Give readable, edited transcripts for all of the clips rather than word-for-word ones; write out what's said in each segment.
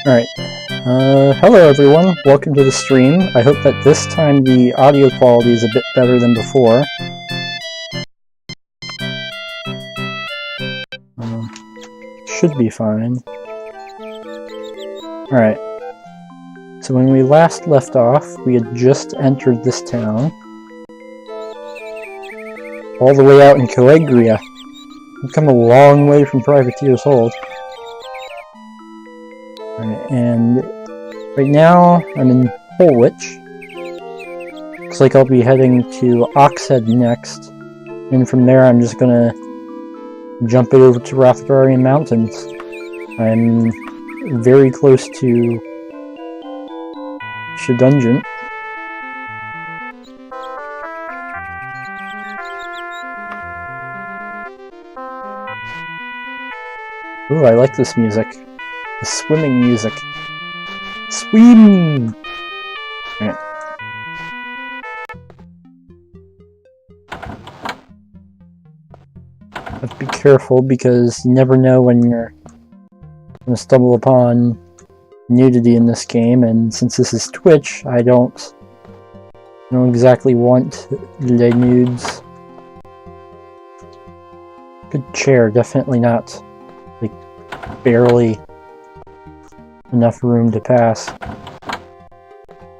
Alright, hello everyone, welcome to the stream. I hope that this time the audio quality is a bit better than before. Should be fine. Alright, so when we last left off, we had just entered this town. All the way out in Coegria. We've come a long way from Privateer's Hold. Alright, and right now I'm in Holwich. Looks like I'll be heading to Oxhead next, and from there I'm just gonna jump it over to Rathdarian Mountains. I'm very close to Shedungent. Ooh, I like this music. The swimming music. Swim! Alright. Have to be careful because you never know when you're going to stumble upon nudity in this game, and since this is Twitch, I don't exactly want the nudes. Good chair, definitely not like barely enough room to pass.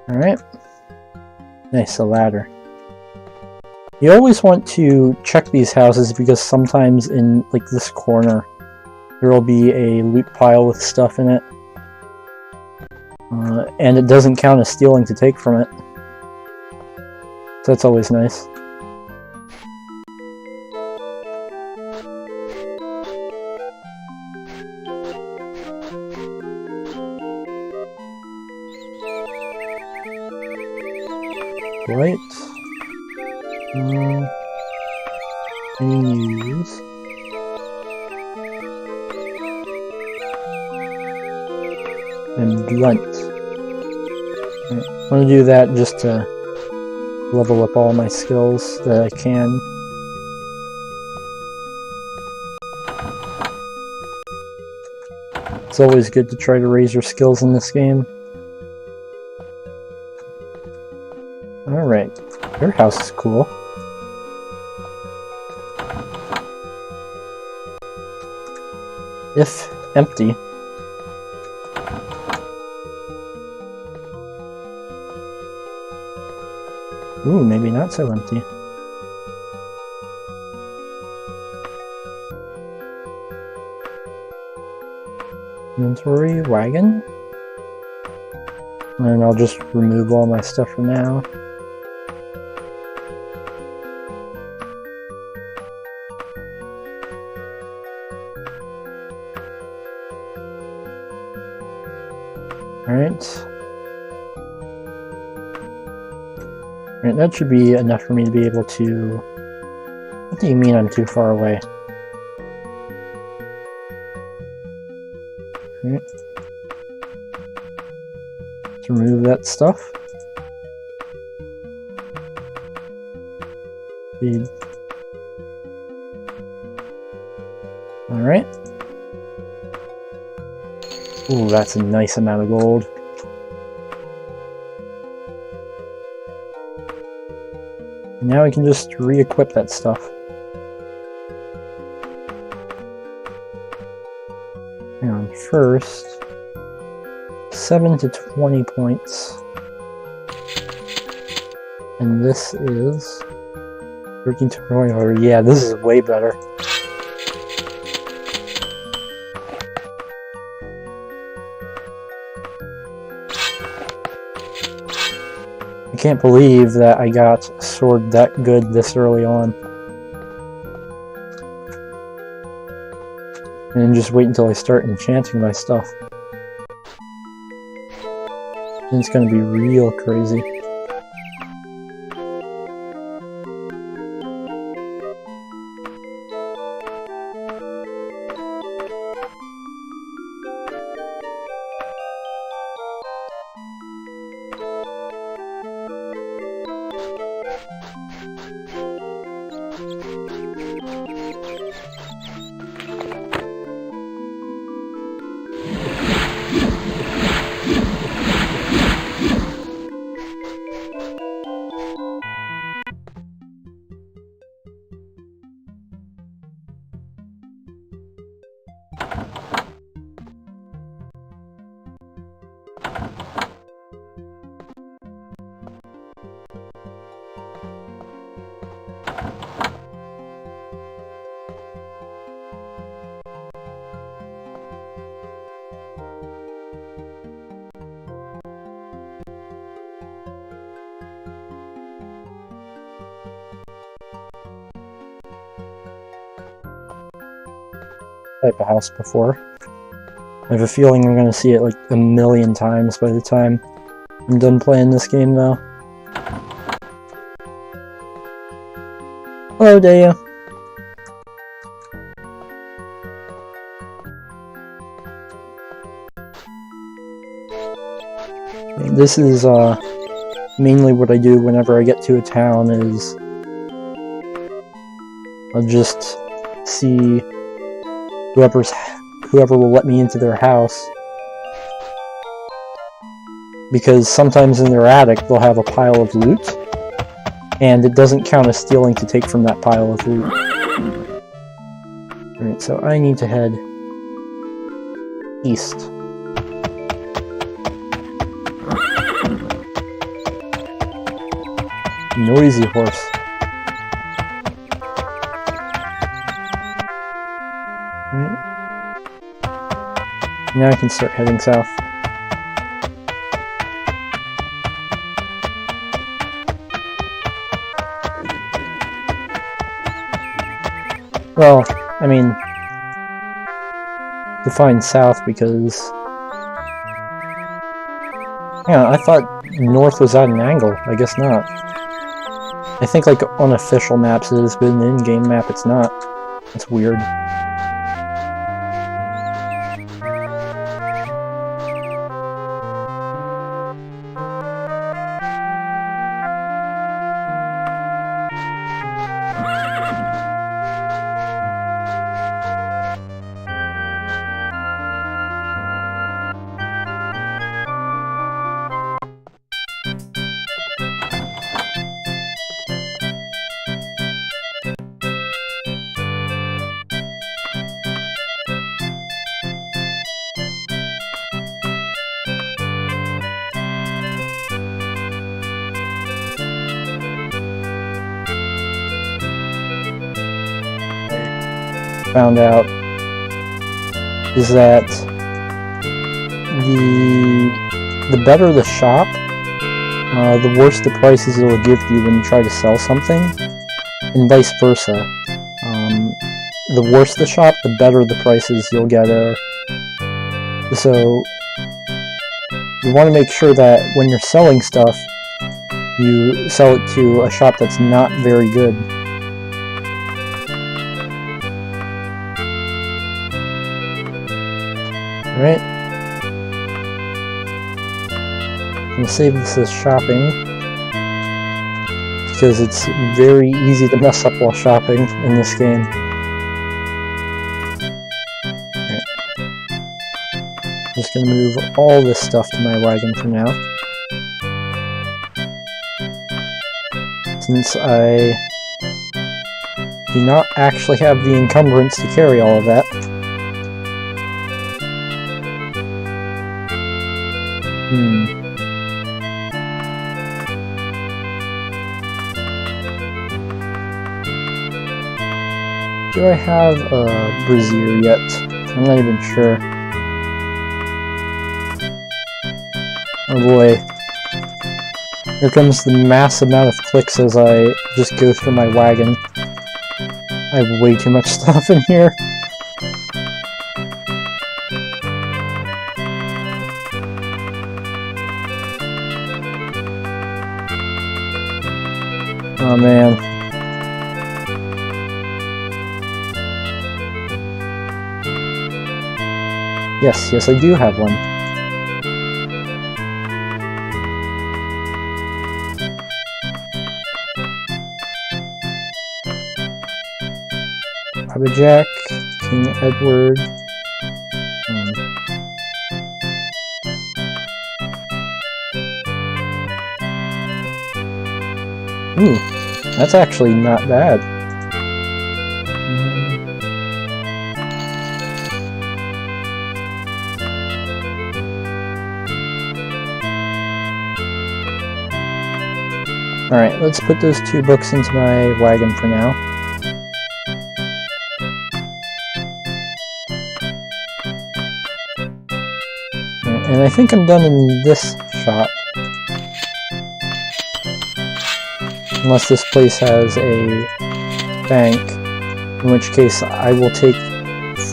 Alright. Nice, a ladder. You always want to check these houses because sometimes in like this corner there will be a loot pile with stuff in it. And it doesn't count as stealing to take from it. So that's always nice. Right. Any news? And blunt. Right. I want to do that just to level up all my skills that I can. It's always good to try to raise your skills in this game. Alright, your house is cool. If empty. Ooh, maybe not so empty. Inventory, wagon? And I'll just remove all my stuff for now. Alright. Alright, that should be enough for me to be able to... What do you mean I'm too far away? Alright. Let's remove that stuff. Alright. Ooh, that's a nice amount of gold. Now we can just re-equip that stuff. Hang on, first, 7 to 20 points. And this is 13 to 20. Yeah, this is way better. I can't believe that I got a sword that good this early on. And then just wait until I start enchanting my stuff. And it's gonna be real crazy. type of house before. I have a feeling I'm gonna see it like a million times by the time I'm done playing this game though. Hello, Daya. This is mainly what I do whenever I get to a town is I'll just see whoever will let me into their house, because sometimes in their attic they'll have a pile of loot and it doesn't count as stealing to take from that pile of loot. Alright, so I need to head east. Noisy horse. Right. Now I can start heading south. Well, I mean, define south because... yeah, I thought north was at an angle. I guess not. I think like on official maps it is, but in the in-game map it's not. It's weird. Found out is that the better the shop, the worse the prices it'll give you when you try to sell something, and vice versa. The worse the shop, the better the prices you'll get. So you want to make sure that when you're selling stuff, you sell it to a shop that's not very good. Alright. I'm gonna save this as shopping, because it's very easy to mess up while shopping in this game. Alright. I'm just gonna move all this stuff to my wagon for now, since I do not actually have the encumbrance to carry all of that. Do I have a brazier yet? I'm not even sure. Oh boy. Here comes the mass amount of clicks as I just go through my wagon. I have way too much stuff in here. Oh man. Yes, I do have one. Baba Jack, King Edward. Ooh, that's actually not bad. Alright, let's put those 2 books into my wagon for now. And I think I'm done in this shop. Unless this place has a bank, in which case I will take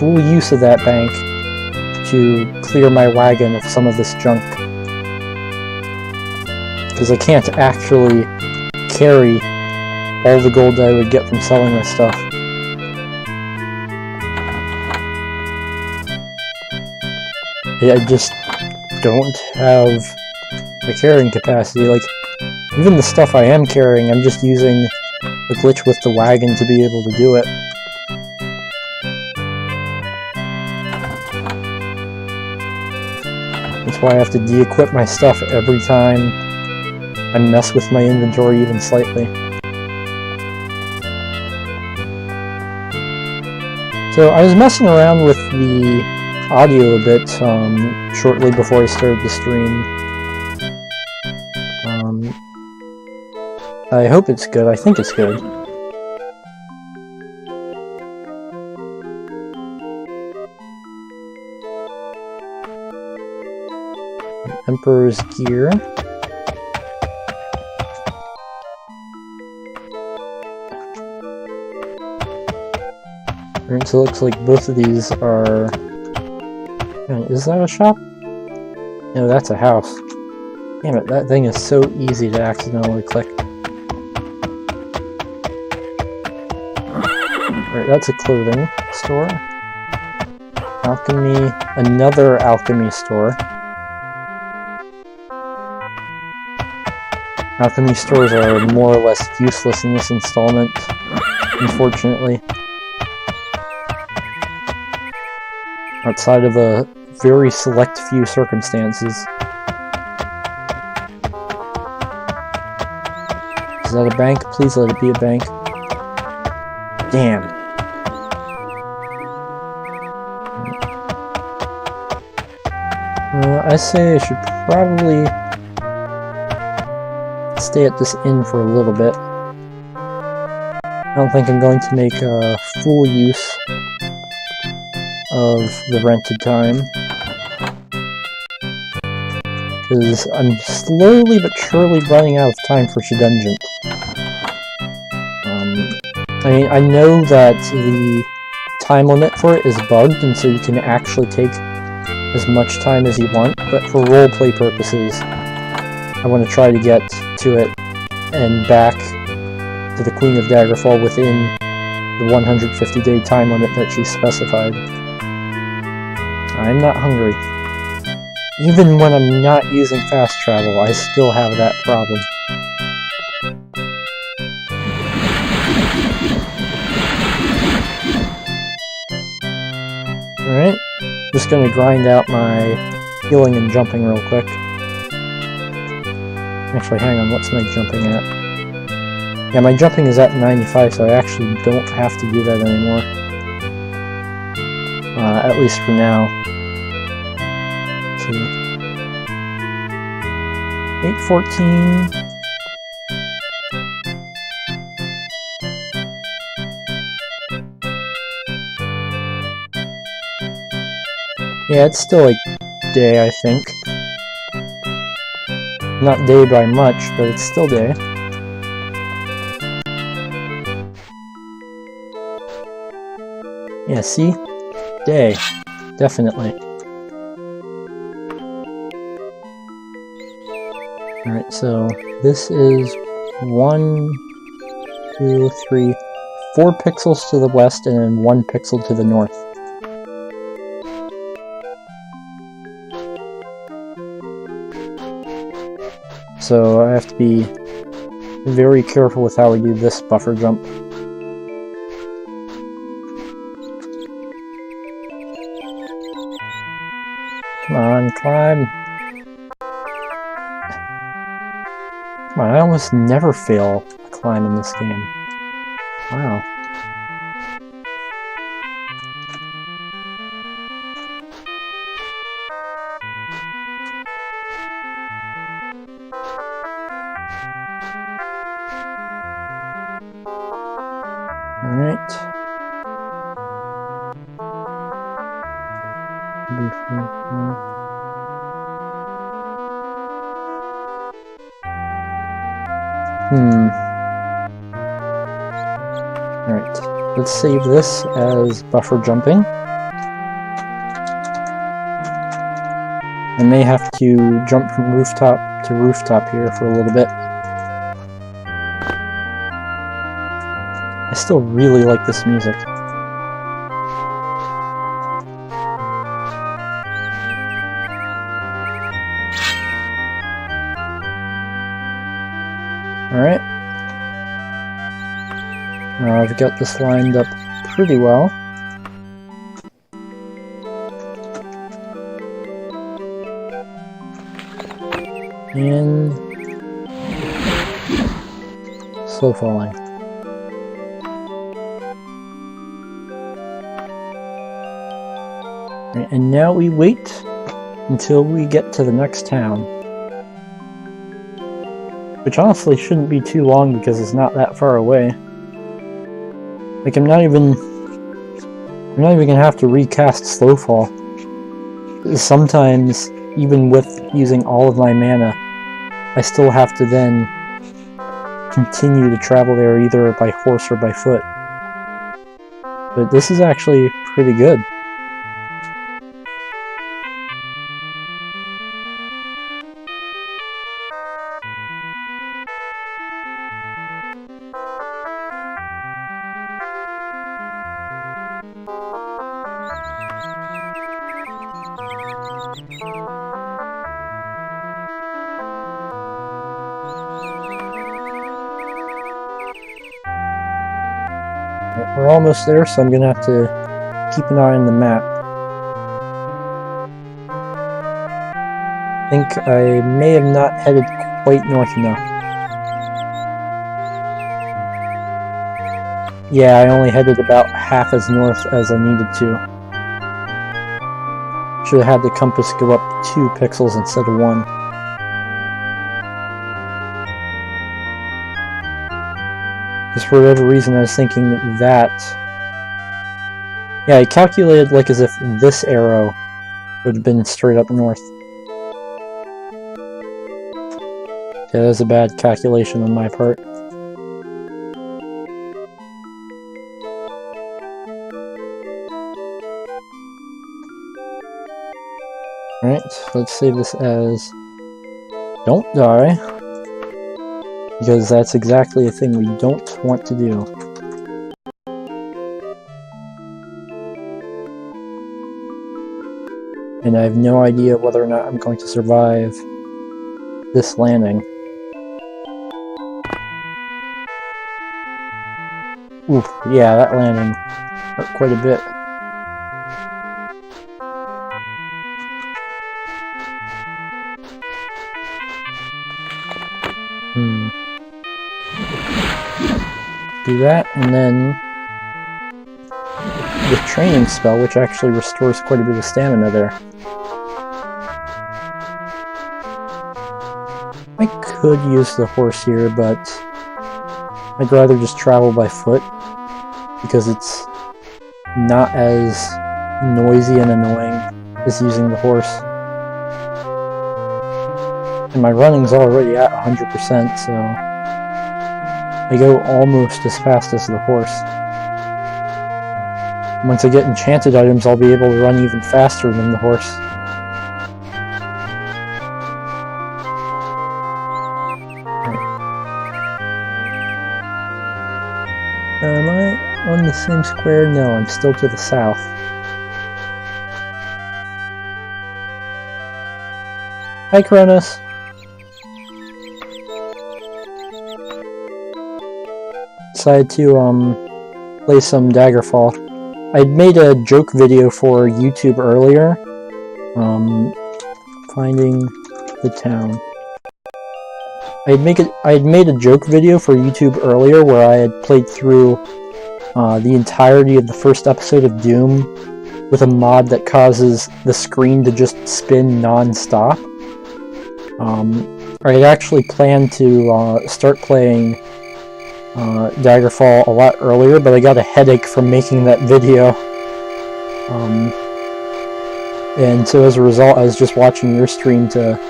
full use of that bank to clear my wagon of some of this junk. Because I can't actually carry all the gold that I would get from selling this stuff. I just don't have the carrying capacity. Like, even the stuff I am carrying, I'm just using a glitch with the wagon to be able to do it. That's why I have to de-equip my stuff every time I mess with my inventory even slightly. So I was messing around with the audio a bit shortly before I started the stream. I hope it's good. I think it's good. Emperor's gear. Alright, so it looks like both of these are... Is that a shop? No, that's a house. Damn it, that thing is so easy to accidentally click. Alright, that's a clothing store. Alchemy, another alchemy store. Alchemy stores are more or less useless in this installment, unfortunately. Outside of a very select few circumstances. Is that a bank? Please let it be a bank. Damn. I say I should probably stay at this inn for a little bit. I don't think I'm going to make full use of the rented time, because I'm slowly but surely running out of time for Shedungent. I mean, I know that the time limit for it is bugged, and so you can actually take as much time as you want, but for roleplay purposes, I want to try to get to it and back to the Queen of Daggerfall within the 150-day time limit that she specified. I'm not hungry. Even when I'm not using fast travel, I still have that problem. Alright, just gonna grind out my healing and jumping real quick. Actually, hang on, what's my jumping at? Yeah, my jumping is at 95, so I actually don't have to do that anymore. At least for now. 814. Yeah, it's still like day, I think. Not day by much, but it's still day. Yeah, see? Day. Definitely. Alright, so this is 1, 2, 3, 4 pixels to the west and then 1 pixel to the north. So I have to be very careful with how we do this buffer jump. Come on, climb! Come on, I almost never fail a climb in this game. Wow. Alright. Alright, let's save this as buffer jumping. I may have to jump from rooftop to rooftop here for a little bit. I still really like this music. Alright. I've got this lined up pretty well. And slow falling. Right, and now we wait until we get to the next town. Which honestly shouldn't be too long because it's not that far away. Like I'm not even gonna have to recast Slowfall. Sometimes, even with using all of my mana, I still have to then continue to travel there either by horse or by foot. But this is actually pretty good. We're almost there, so I'm gonna have to keep an eye on the map. I think I may have not headed quite north enough. Yeah, I only headed about half as north as I needed to. Should have had the compass go up 2 pixels instead of 1. Because for whatever reason I was thinking that... Yeah, I calculated like as if this arrow would have been straight up north. Yeah, that was a bad calculation on my part. Alright, let's save this as don't die, because that's exactly a thing we don't want to do. And I have no idea whether or not I'm going to survive this landing. Oof, yeah, that landing hurt quite a bit. Do that, and then the training spell, which actually restores quite a bit of stamina there. I could use the horse here, but I'd rather just travel by foot, because it's not as noisy and annoying as using the horse. And my running's already at 100%, so I go almost as fast as the horse. Once I get enchanted items, I'll be able to run even faster than the horse. Am I on the same square? No, I'm still to the south. Hi, Cronus. Decided to play some Daggerfall. I'd made a joke video for YouTube earlier, finding the town. I had made a joke video for YouTube earlier where I had played through the entirety of the first episode of Doom with a mod that causes the screen to just spin non-stop. I had actually planned to start playing Daggerfall a lot earlier, but I got a headache from making that video. And so as a result, I was just watching your stream to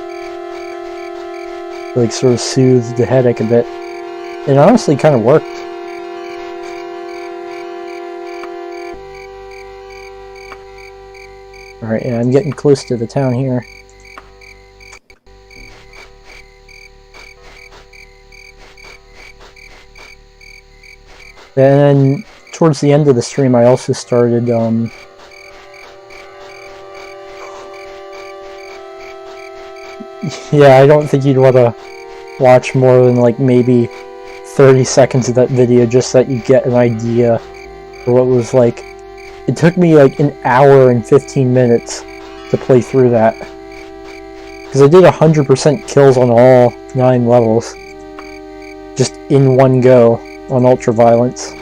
like sort of soothe the headache a bit. It honestly kind of worked. Alright, yeah, I'm getting close to the town here. Then, towards the end of the stream, I also started, yeah, I don't think you'd want to watch more than, like, maybe 30 seconds of that video just so that you get an idea for what it was like. It took me, like, an hour and 15 minutes to play through that. Because I did 100% kills on all 9 levels. Just in one go. On ultraviolence.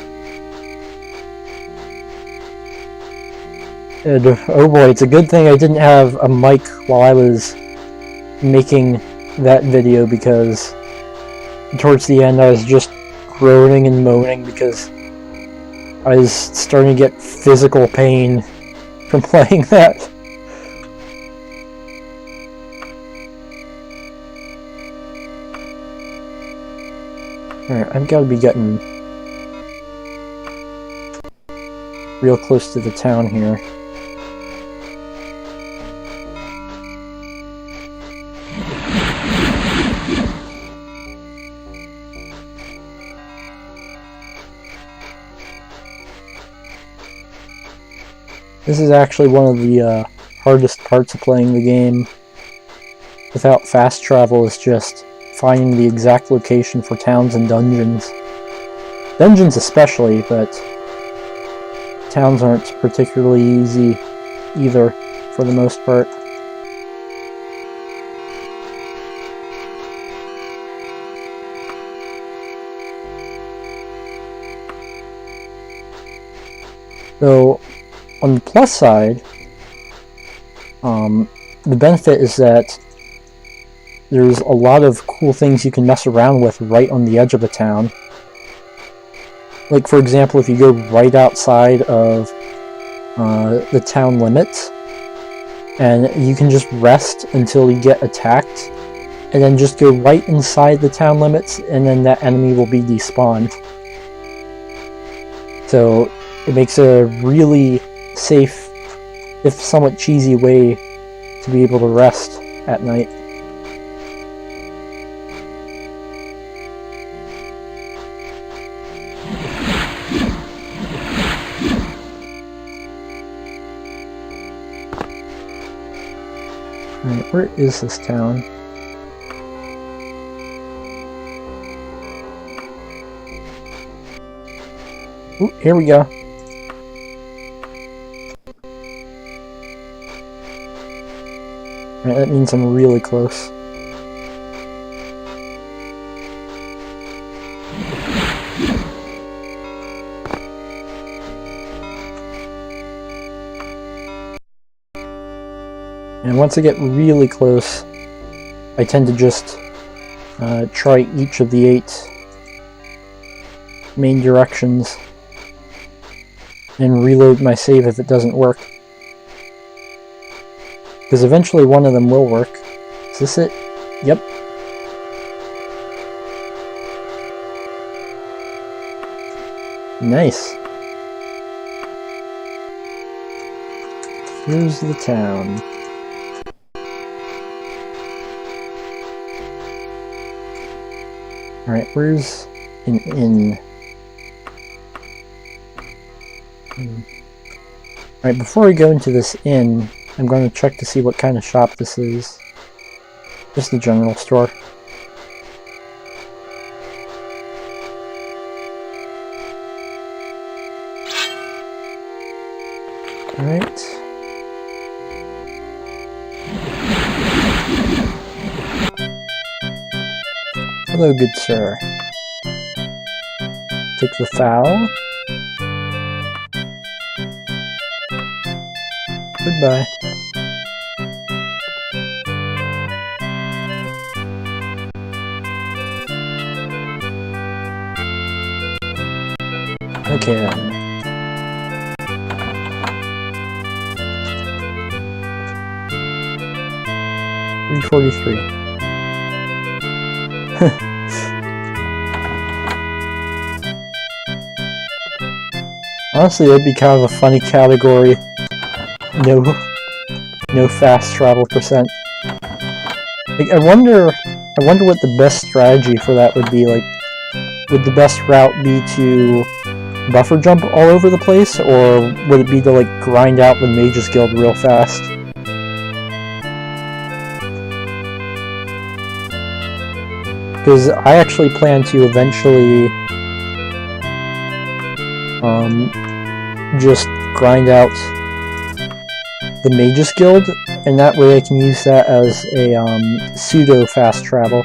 And, oh boy, it's a good thing I didn't have a mic while I was making that video, because towards the end I was just groaning and moaning because I was starting to get physical pain from playing that. Alright, I've got to be getting real close to the town here. This is actually one of the hardest parts of playing the game without fast travel, is just finding the exact location for towns and dungeons. Dungeons especially, but towns aren't particularly easy either, for the most part. So, on the plus side, the benefit is that there's a lot of cool things you can mess around with right on the edge of a town. Like, for example, if you go right outside of the town limits, and you can just rest until you get attacked, and then just go right inside the town limits, and then that enemy will be despawned. So, it makes a really safe, if somewhat cheesy, way to be able to rest at night. Alright, where is this town? Ooh, here we go. Alright, that means I'm really close. And once I get really close, I tend to just try each of the 8 main directions and reload my save if it doesn't work. Because eventually one of them will work. Is this it? Yep. Nice. Here's the town. Alright, where's an inn? Alright, before we go into this inn, I'm going to check to see what kind of shop this is. Just a general store. Alright. Hello, good sir. Take the fowl. Goodbye. Okay then. $3.43. Honestly, that'd be kind of a funny category. No fast travel percent. Like, I wonder what the best strategy for that would be. Like, would the best route be to buffer jump all over the place, or would it be to like grind out the Mages Guild real fast? Because I actually plan to eventually just grind out the Mages Guild, and that way I can use that as a pseudo fast travel.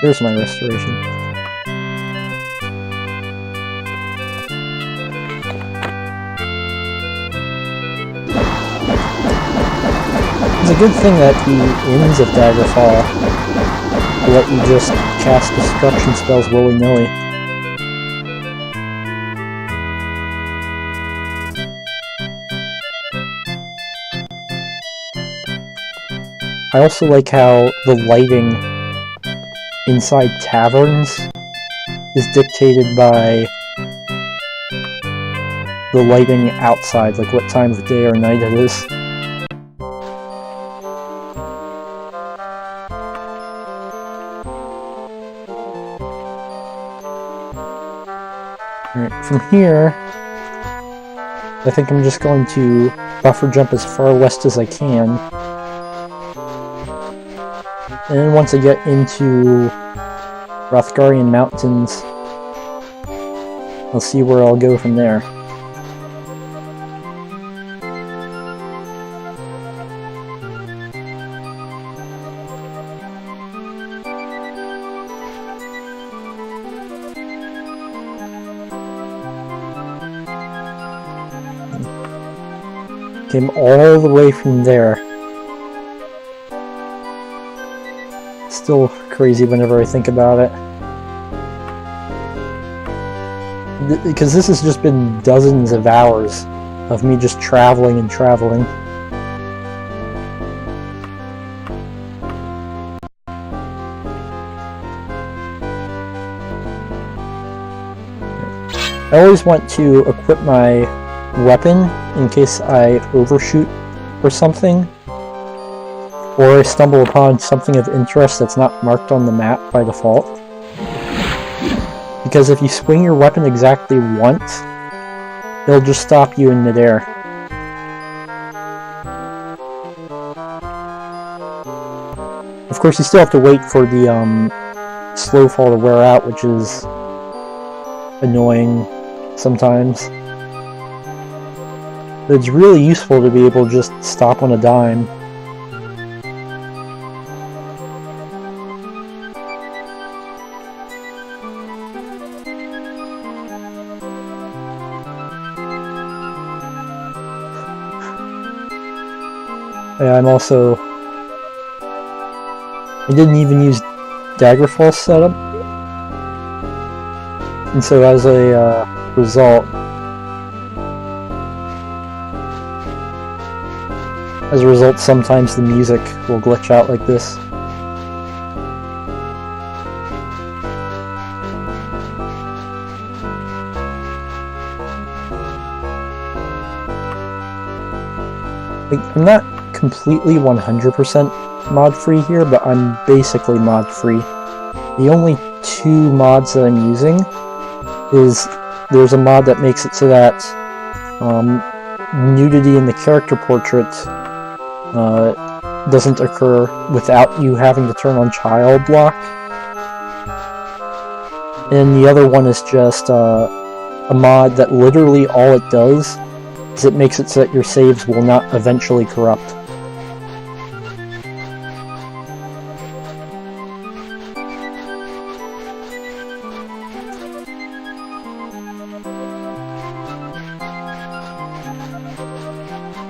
Here's my restoration. It's a good thing that the inns of Daggerfall let you just cast destruction spells willy-nilly. I also like how the lighting inside taverns is dictated by the lighting outside, like what time of day or night it is. Alright, from here, I think I'm just going to buffer jump as far west as I can. And then once I get into Rothgarian Mountains, I'll see where I'll go from there. Came all the way from there. Still crazy whenever I think about it. Because this has just been dozens of hours of me just traveling and traveling. I always want to equip my weapon in case I overshoot or something, or I stumble upon something of interest that's not marked on the map by default. Because if you swing your weapon exactly once, it'll just stop you in midair. Of course, you still have to wait for the slow fall to wear out, which is annoying sometimes. But it's really useful to be able to just stop on a dime. Yeah, I'm also... I didn't even use Daggerfall setup. And so as a result... sometimes the music will glitch out like this. Like, I'm not completely 100% mod-free here, but I'm basically mod-free. The only two mods that I'm using is there's a mod that makes it so that nudity in the character portrait doesn't occur without you having to turn on child lock. And the other one is just a mod that literally all it does is it makes it so that your saves will not eventually corrupt.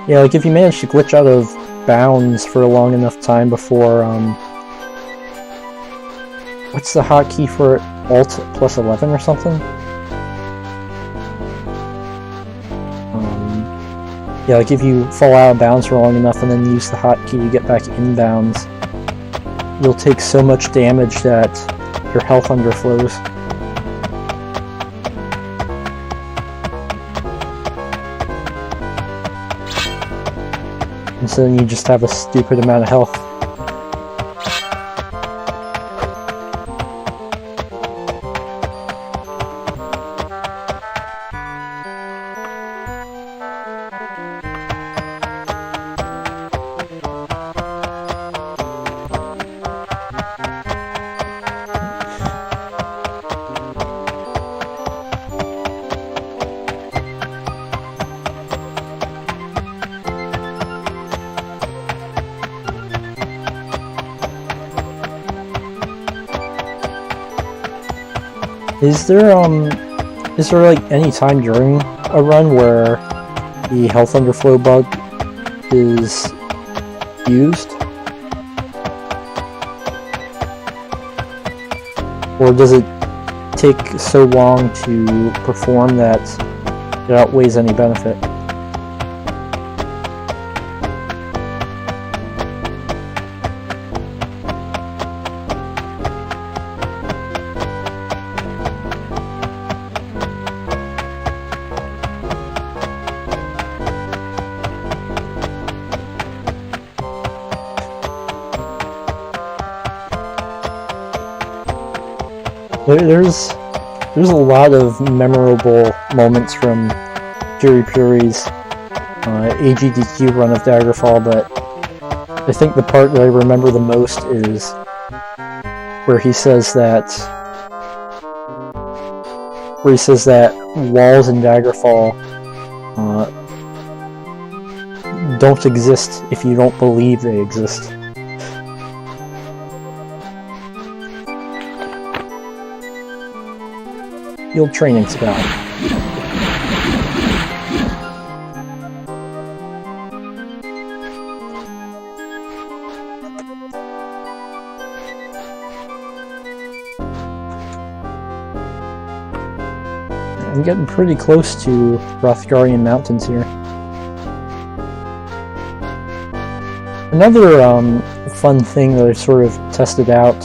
Yeah, like if you manage to glitch out of bounds for a long enough time before, what's the hotkey for it? Alt plus 11 or something? Yeah, like if you fall out of bounds for long enough and then use the hotkey to get back in bounds, you'll take so much damage that your health underflows. And so then you just have a stupid amount of health. Is there like any time during a run where the health underflow bug is used? Or does it take so long to perform that it outweighs any benefit? There's a lot of memorable moments from Jerry Puri's AGDQ run of Daggerfall, but I think the part that I remember the most is where he says that walls in Daggerfall don't exist if you don't believe they exist. Field training spell. I'm getting pretty close to Hrothgarian Mountains here. Another fun thing that I sort of tested out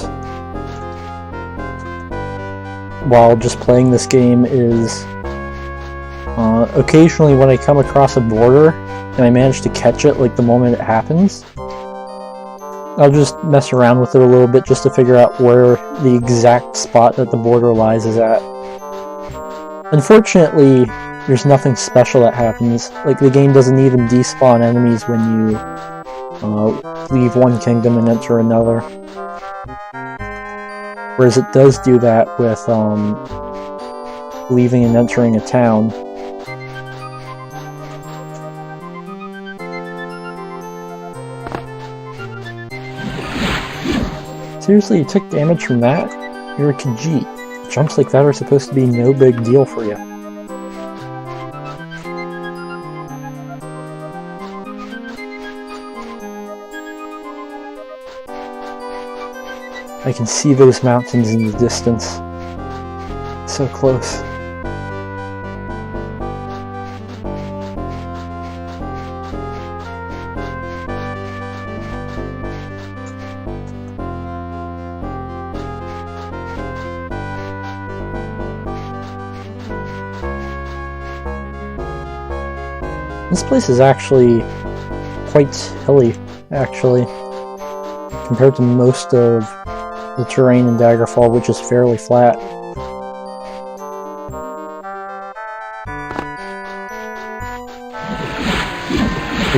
while just playing this game is occasionally when I come across a border and I manage to catch it like the moment it happens, I'll just mess around with it a little bit just to figure out where the exact spot that the border lies is at. Unfortunately, there's nothing special that happens. Like, the game doesn't even despawn enemies when you leave one kingdom and enter another. Whereas it does do that with leaving and entering a town. Seriously, you took damage from that? You're a Khajiit. Jumps like that are supposed to be no big deal for you. I can see those mountains in the distance. So close. This place is actually quite hilly, actually, compared to most of the terrain in Daggerfall, which is fairly flat.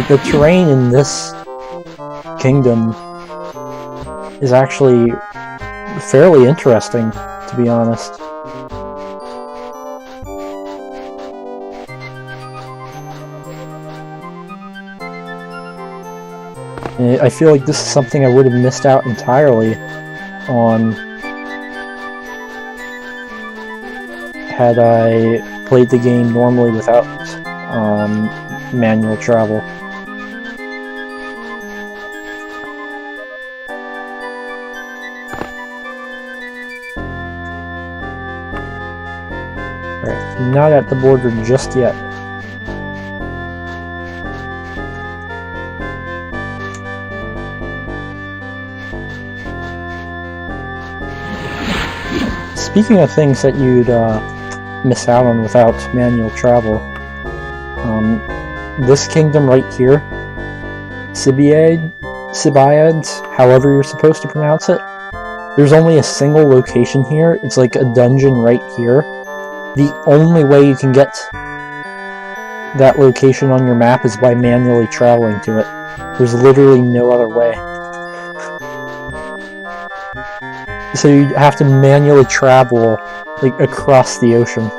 The terrain in this kingdom is actually fairly interesting, to be honest. I feel like this is something I would have missed out entirely on had I played the game normally without manual travel. Alright, not at the border just yet. Speaking of things that you'd miss out on without manual travel, this kingdom right here, Sibiad, however you're supposed to pronounce it, there's only a single location here. It's like a dungeon right here. The only way you can get that location on your map is by manually traveling to it. There's literally no other way. So you have to manually travel, like, across the ocean.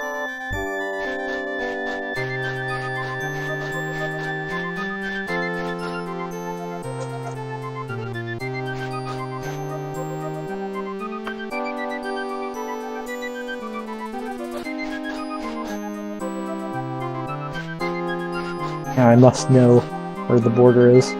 Now I must know where the border is.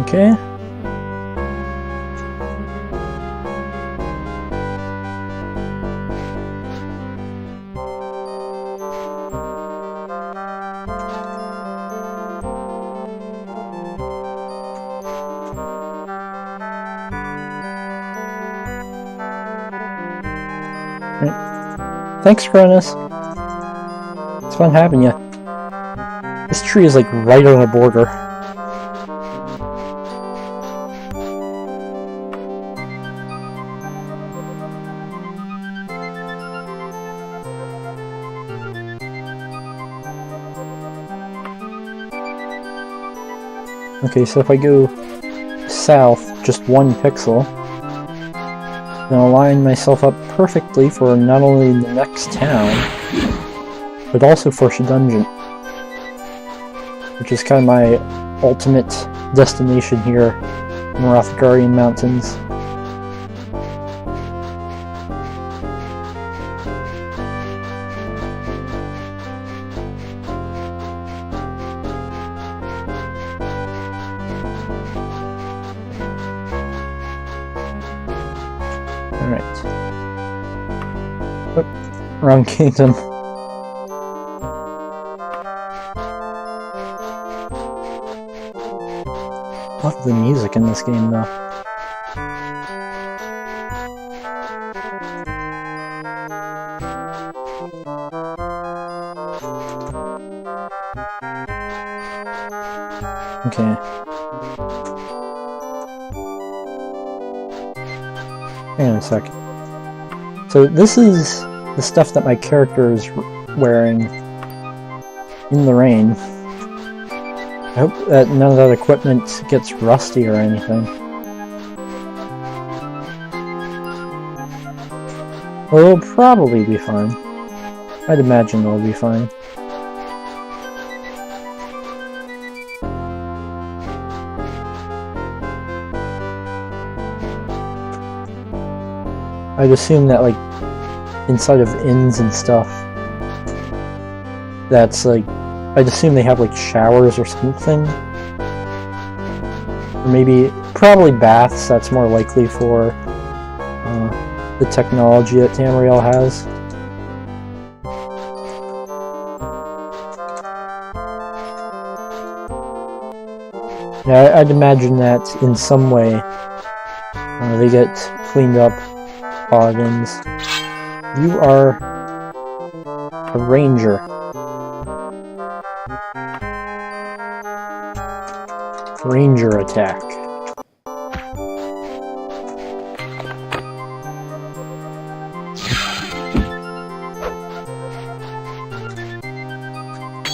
Okay. Thanks, Cronus. It's fun having you. This tree is like right on the border. Okay, so if I go south just 1 pixel, then I'll line myself up perfectly for not only the next town, but also for Shedungent, which is kind of my ultimate destination here in Rothgarian Mountains. Alright. Oh, wrong kingdom. Love the music in this game, though. Okay. Hang on a sec. So this is the stuff that my character is wearing in the rain. I hope that none of that equipment gets rusty or anything. Well, it'll probably be fine. I'd imagine it'll be fine. I'd assume that, like, inside of inns and stuff, that's, like, I'd assume they have, like, showers or something. Or maybe, probably baths, that's more likely for the technology that Tamriel has. Yeah, I'd imagine that in some way they get cleaned up. Paladins. You are a ranger. Ranger attack.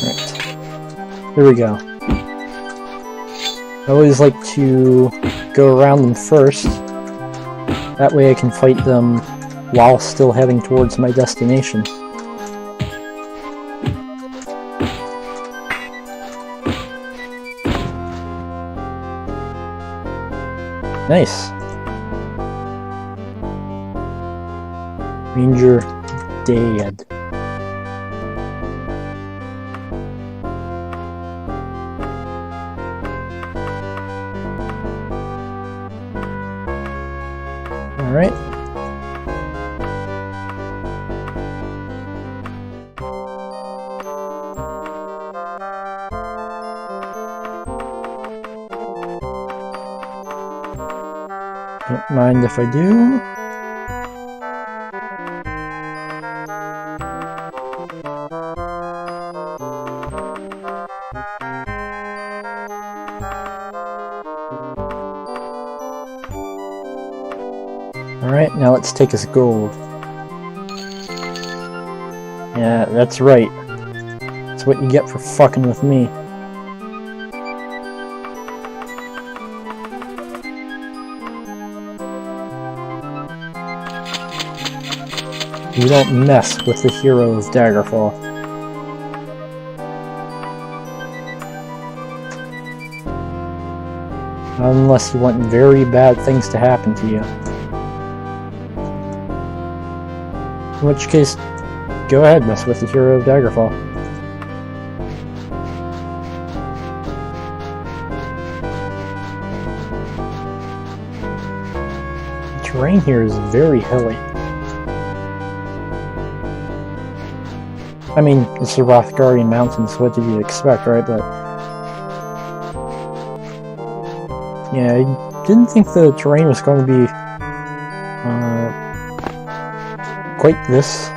Right. Here we go. I always like to go around them first. That way I can fight them while still heading towards my destination. Nice. Ranger dead. Alright. Don't mind if I do. Alright, now let's take his gold. Yeah, that's right. That's what you get for fucking with me. You don't mess with the hero of Daggerfall. Unless you want very bad things to happen to you. In which case, go ahead, mess with the hero of Daggerfall. The terrain here is very hilly. I mean, it's the Rothgarian Mountains, what did you expect, right? But yeah, I didn't think the terrain was going to be quite this,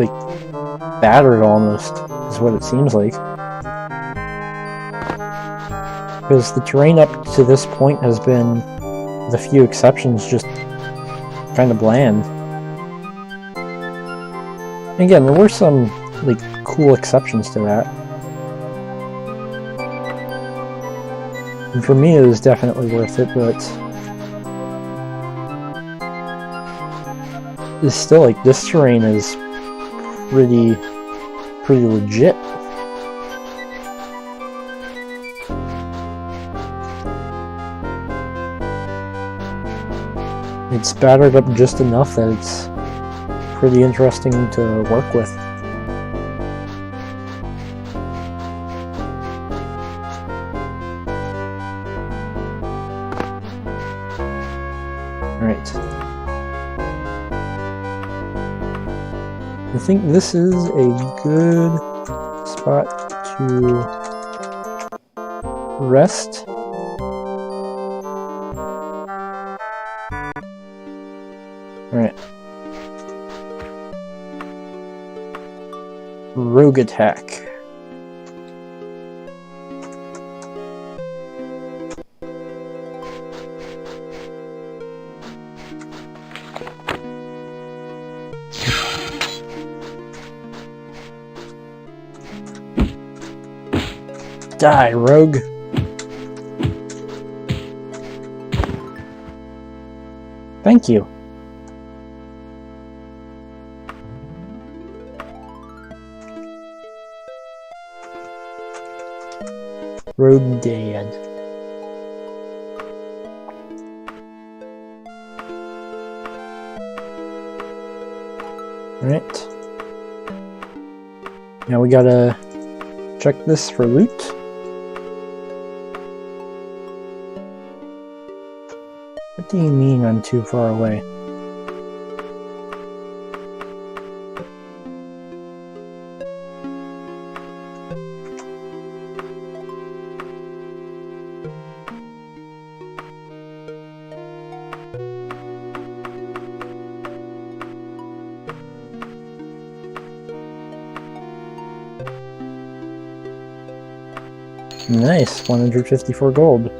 like, battered almost, is what it seems like. Because the terrain up to this point has been, with a few exceptions, just kind of bland. And again, there were some, like, cool exceptions to that. And for me, it was definitely worth it, but it's still, like, this terrain is pretty legit. It's battered up just enough that it's pretty interesting to work with. Alright. I think this is a good spot to rest. Alright. Rogue attack. Die, rogue. Thank you. Rogue dead. Alright. Now we gotta check this for loot. What do you mean I'm too far away? Nice, 154 gold.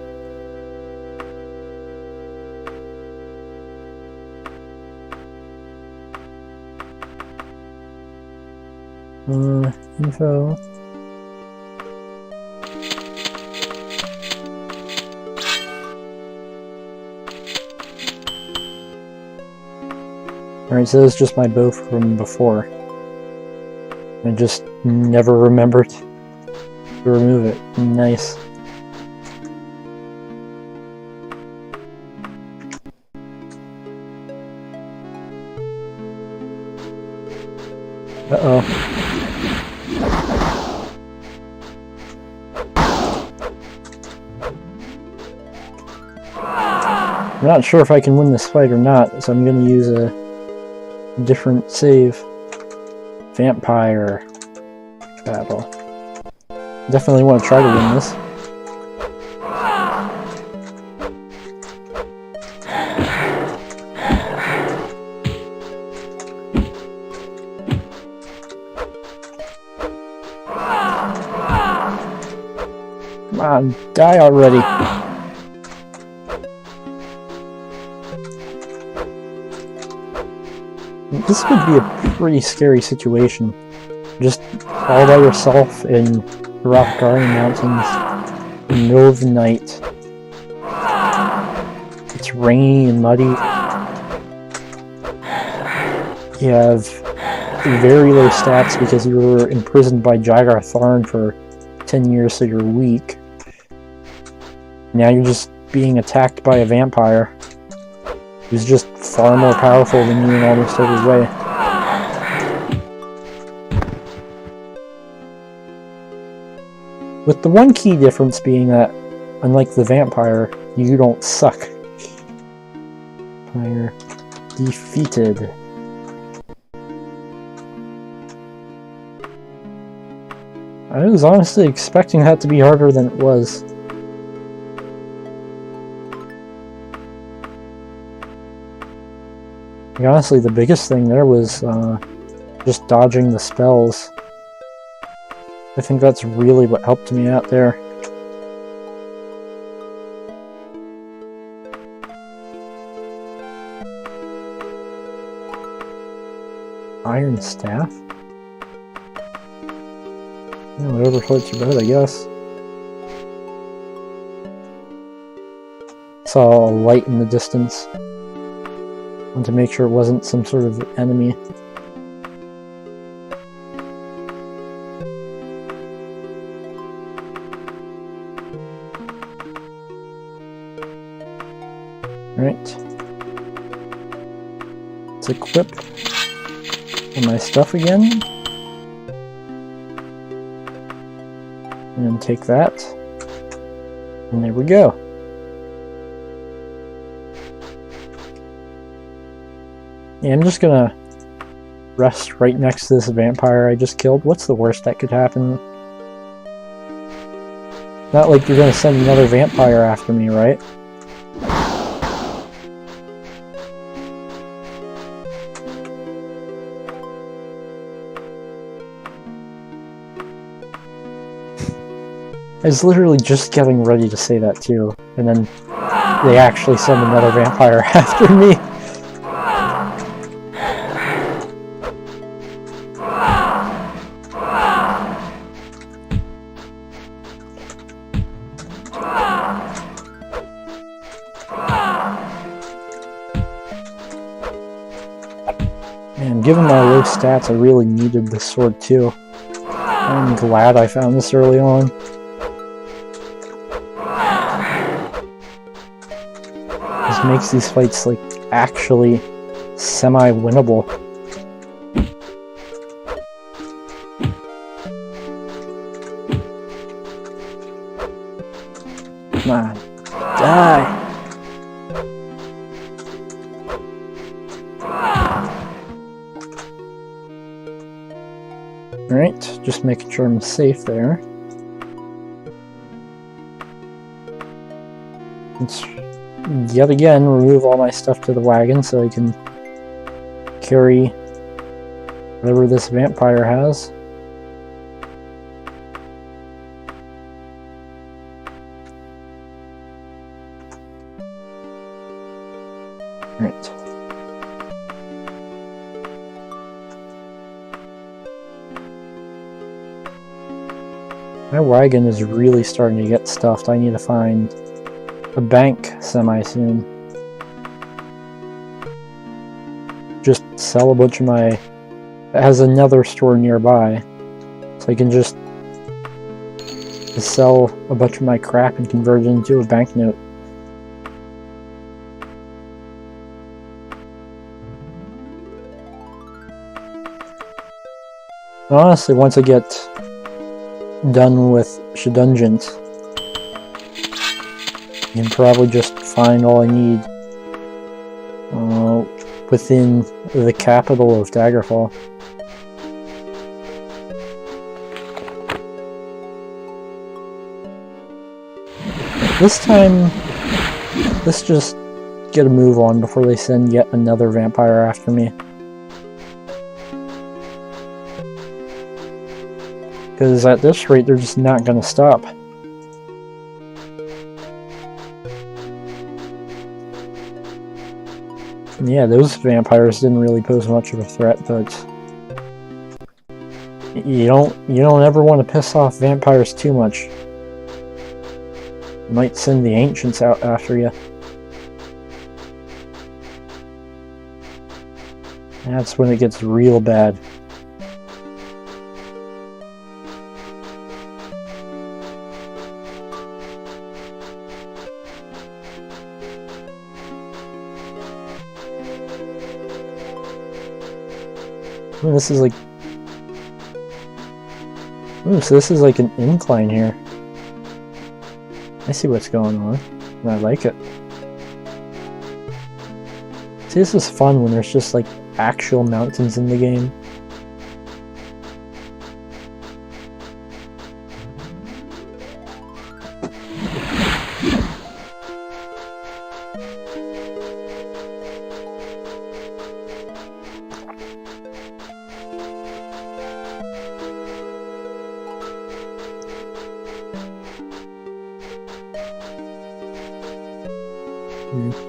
Info. Alright, so this is just my bow from before. I just never remembered to remove it. Nice. Uh-oh. I'm not sure if I can win this fight or not, so I'm going to use a different save. Vampire battle. Definitely want to try to win this. Come on, die already. This would be a pretty scary situation. Just all by yourself in the Rothgarian Mountains in the middle of the night. It's rainy and muddy. You have very low stats because you were imprisoned by Daggerfall for 10 years, so you're weak. Now you're just being attacked by a vampire who's just far more powerful than you in almost every way. With the one key difference being that, unlike the vampire, you don't suck. Vampire defeated. I was honestly expecting that to be harder than it was. Honestly, the biggest thing there was just dodging the spells. I think that's really what helped me out there. Iron staff? Yeah, whatever floats your boat, I guess. Saw a light in the distance. Want to make sure it wasn't some sort of enemy. Alright. Let's equip my stuff again. And then take that. And there we go. Yeah, I'm just gonna rest right next to this vampire I just killed. What's the worst that could happen? Not like you're gonna send another vampire after me, right? I was literally just getting ready to say that too, and then they actually send another vampire after me. And given my low stats, I really needed this sword too. I'm glad I found this early on. This makes these fights like actually semi-winnable. Come on, die! Alright, just making sure I'm safe there. Let's yet again remove all my stuff to the wagon so I can carry whatever this vampire has. Alright. My wagon is really starting to get stuffed. I need to find a bank semi-soon. Just sell a bunch of my... It has another store nearby. So I can just sell a bunch of my crap and convert it into a banknote. Honestly, once I get done with Shedungent, I can probably just find all I need within the capital of Daggerfall. This time, let's just get a move on before they send yet another vampire after me. Because at this rate, they're just not going to stop. And yeah, those vampires didn't really pose much of a threat, but you don't ever want to piss off vampires too much. You might send the ancients out after you. That's when it gets real bad. Ooh, this is like... Ooh, so this is like an incline here. I see what's going on, and I like it. See, this is fun when there's just like actual mountains in the game.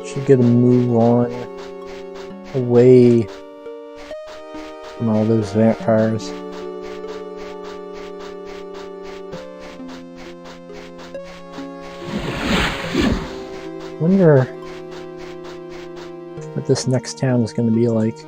Should get a move on away from all those vampires. Wonder what this next town is going to be like.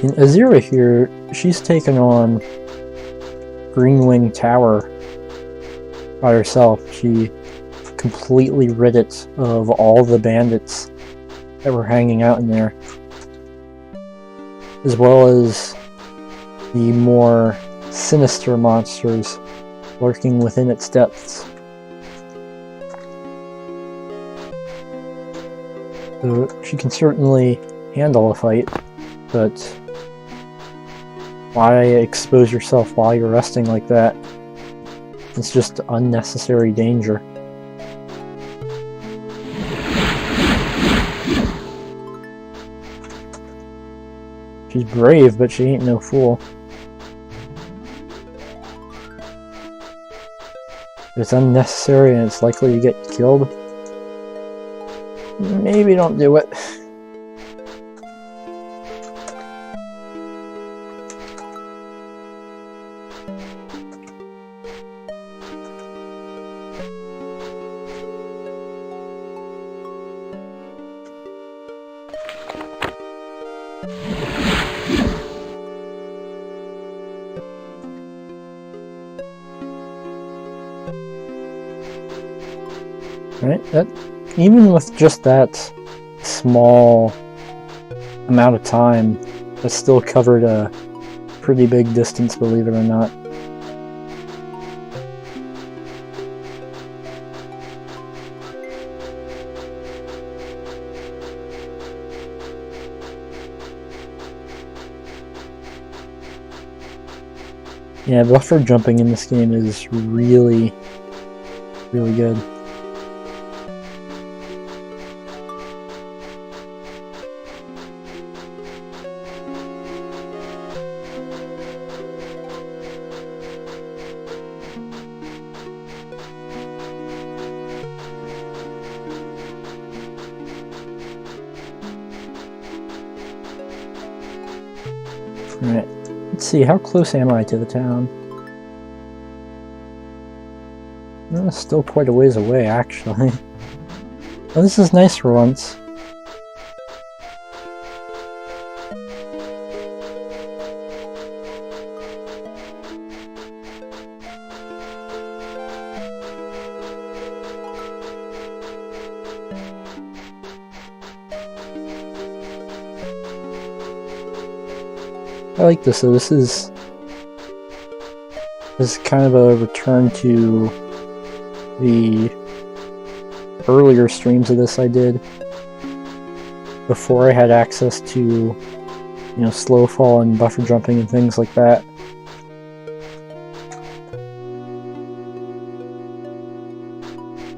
In Azira here, she's taken on Greenwing Tower by herself. She completely rid it of all the bandits that were hanging out in there, as well as the more sinister monsters lurking within its depths. So she can certainly handle a fight, but why expose yourself while you're resting like that? It's just unnecessary danger. She's brave, but she ain't no fool. If it's unnecessary and it's likely to get killed, maybe don't do it. Right? Even with just that small amount of time, that still covered a pretty big distance, believe it or not. Yeah, buffer jumping in this game is really, really good. Alright, let's see, how close am I to the town? Well, still quite a ways away, actually. Oh, this is nice for once. I like this, so this is kind of a return to the earlier streams of this I did before I had access to, you know, slow fall and buffer jumping and things like that.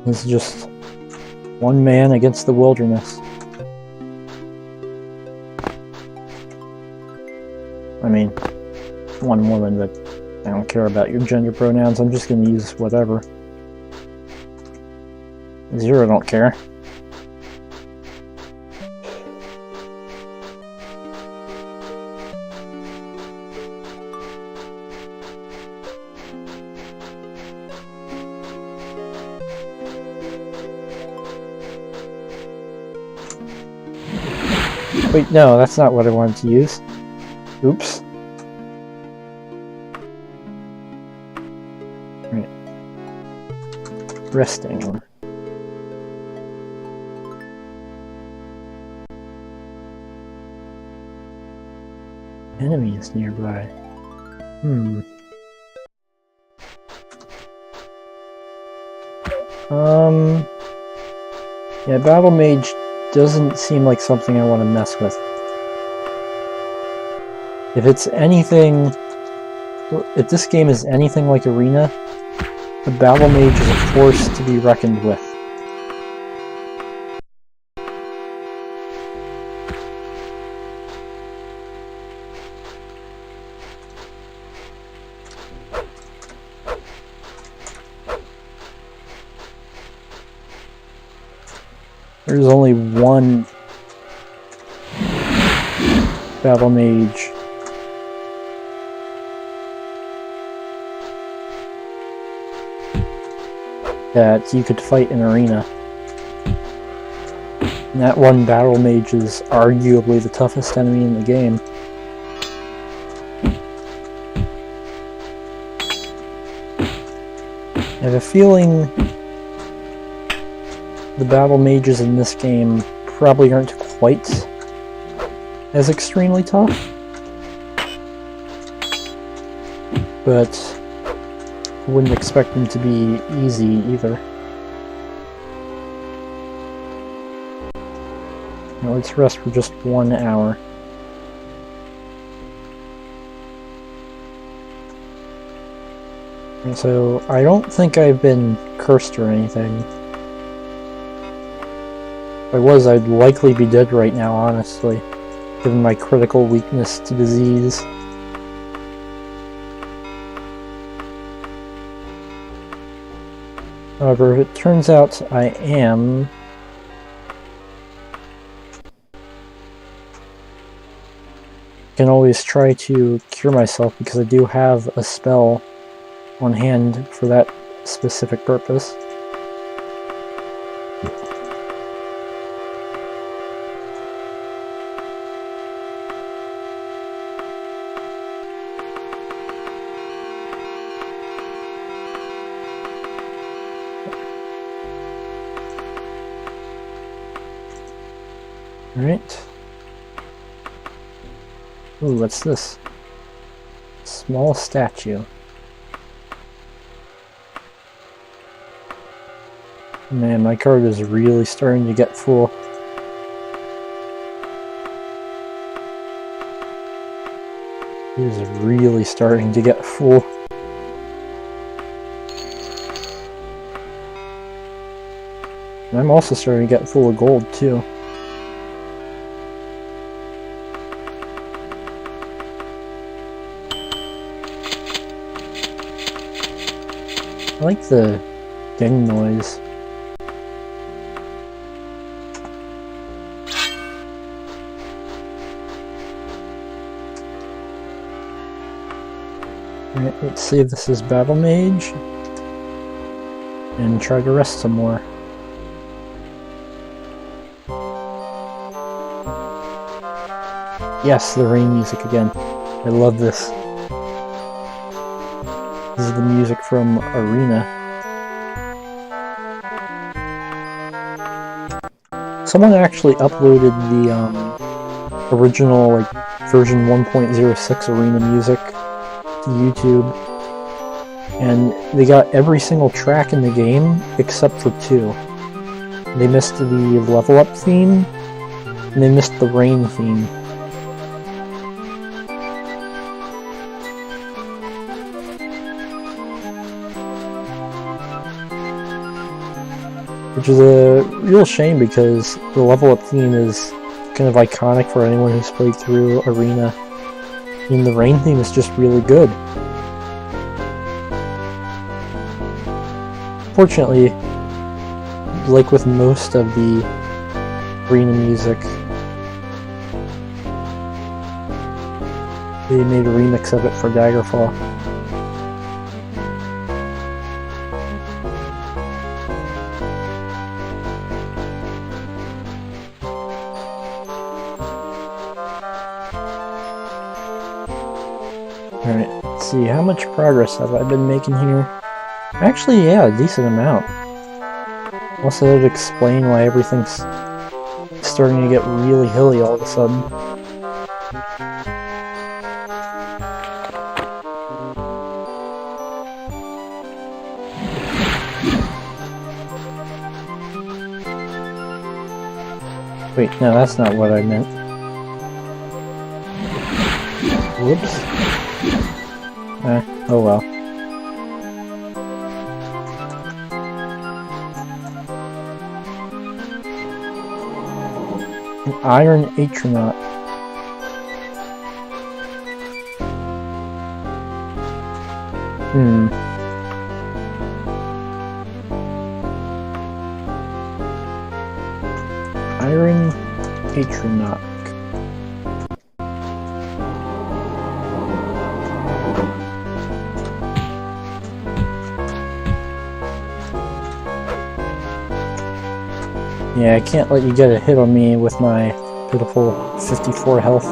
This is just one man against the wilderness. I mean, one woman, but I don't care about your gender pronouns. I'm just going to use whatever. Azira don't care. Wait, no, that's not what I wanted to use. Oops. Right. Resting. Enemies nearby. Yeah, Battle Mage doesn't seem like something I want to mess with. If it's anything... If this game is anything like Arena, the Battle Mage is a force to be reckoned with. There's only one Battle Mage that you could fight in Arena. And that one Battle Mage is arguably the toughest enemy in the game. I have a feeling the Battle Mages in this game probably aren't quite as extremely tough, but I wouldn't expect them to be easy either. Now let's rest for just 1 hour. And so I don't think I've been cursed or anything. If I was, I'd likely be dead right now, honestly, given my critical weakness to disease. However, if it turns out I am, I can always try to cure myself because I do have a spell on hand for that specific purpose. Alright. Ooh, what's this? Small statue. Man, my card is really starting to get full. It is really starting to get full. And I'm also starting to get full of gold, too. I like the ding noise. Alright, let's see if this is Battle Mage. And try to rest some more. Yes, the rain music again. I love this. This is the music from Arena. Someone actually uploaded the original version 1.06 Arena music to YouTube, and they got every single track in the game except for 2. They missed the level up theme, and they missed the rain theme. Which is a real shame because the level up theme is kind of iconic for anyone who's played through Arena. I mean, the rain theme is just really good. Fortunately, like with most of the Arena music, they made a remix of it for Daggerfall. Let's see, how much progress have I been making here? Actually, yeah, a decent amount. Also, that would explain why everything's starting to get really hilly all of a sudden. Wait, no, that's not what I meant. Whoops. Oh well. An iron atronaut. Iron atronaut. Yeah, I can't let you get a hit on me with my pitiful 54 health.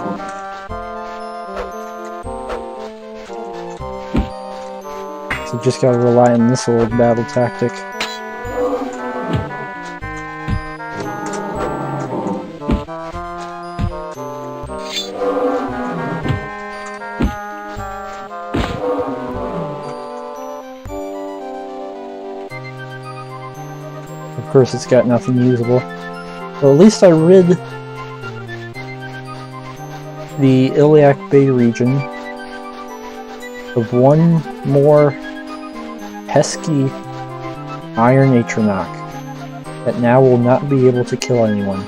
So just gotta rely on this old battle tactic. Of course, it's got nothing usable. Well, at least I rid the Iliac Bay region of one more pesky iron atronaut that now will not be able to kill anyone.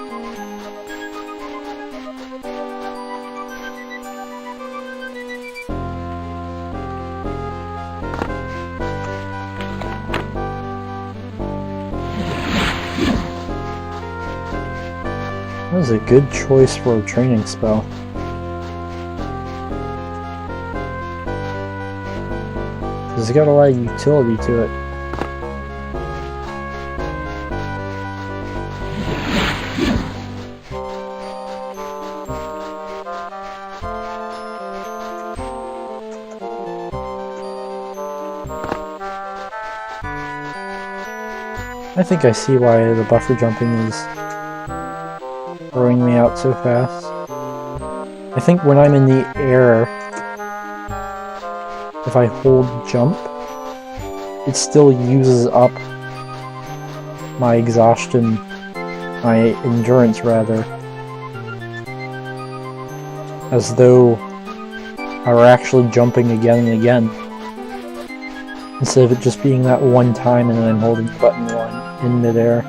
That was a good choice for a training spell. It's got a lot of utility to it. I think I see why the buffer jumping is throwing me out so fast. I think when I'm in the air, if I hold jump, it still uses up my exhaustion, my endurance rather, as though I were actually jumping again and again, instead of it just being that one time and then I'm holding the button in midair.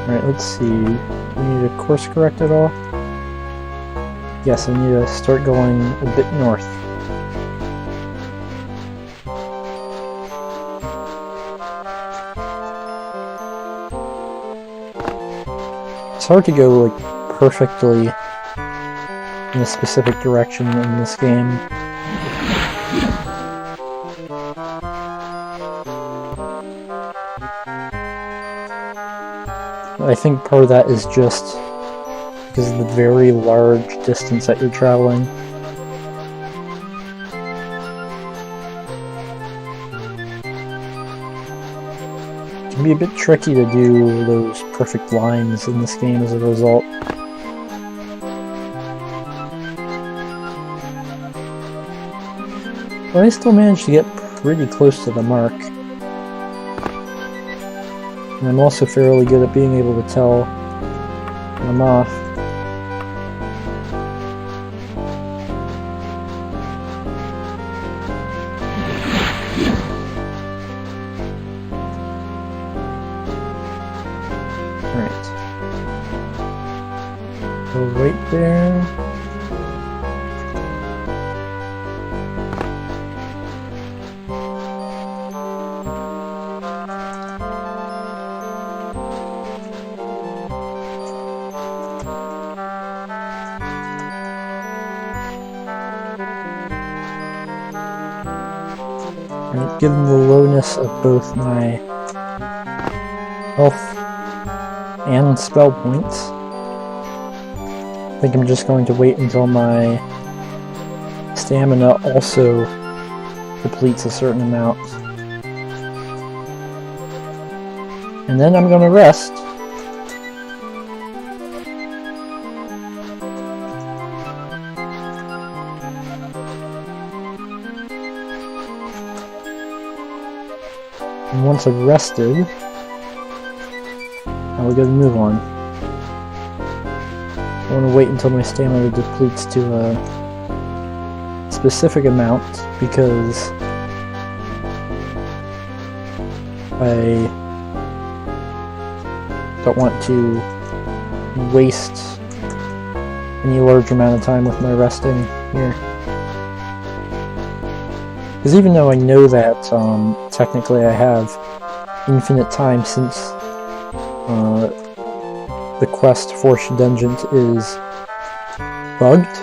Alright, let's see. Do we need to course correct at all? Yes, I need to start going a bit north. It's hard to go like perfectly in a specific direction in this game. I think part of that is just because of the very large distance that you're traveling. It can be a bit tricky to do those perfect lines in this game as a result. But I still managed to get pretty close to the mark. And I'm also fairly good at being able to tell when I'm off. Alright. Go right there. And given the lowness of both my health and spell points, I think I'm just going to wait until my stamina also depletes a certain amount. And then I'm going to rest. And once I've rested, now we're going to move on. I want to wait until my stamina depletes to a specific amount because I don't want to waste any large amount of time with my resting here. Because even though I know that technically I have infinite time since the quest for Shedungent is bugged,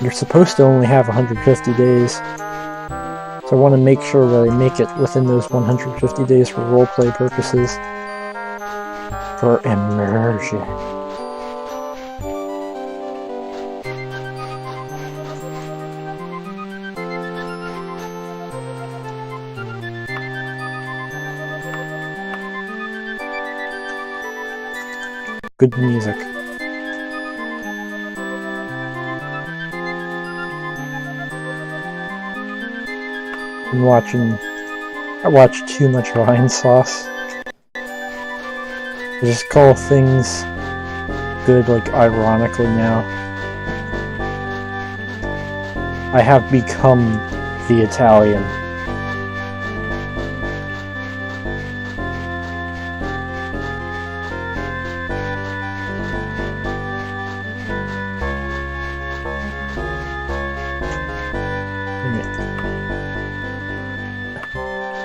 you're supposed to only have 150 days. So I want to make sure that I make it within those 150 days for roleplay purposes. For immersion. Good music. I watch too much Ryan Sauce. I just call things good, like, ironically now. I have become the Italian.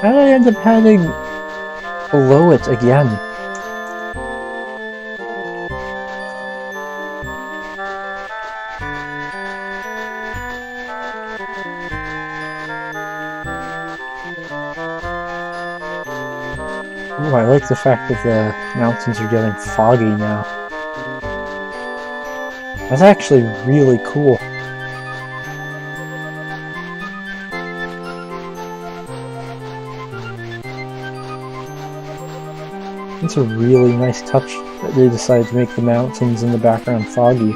How did I end up heading below it again? Ooh, I like the fact that the mountains are getting foggy now. That's actually really cool. It's a really nice touch that they decided to make the mountains in the background foggy.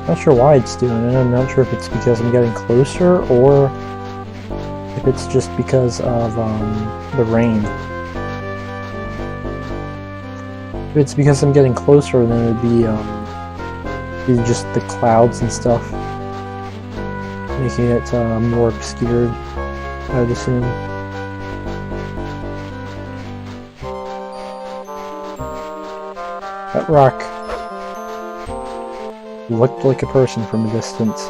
Not sure why it's doing it. I'm not sure if it's because I'm getting closer or if it's just because of the rain. If it's because I'm getting closer, then it would be just the clouds and stuff, making it more obscured, I would assume. That rock looked like a person from a distance.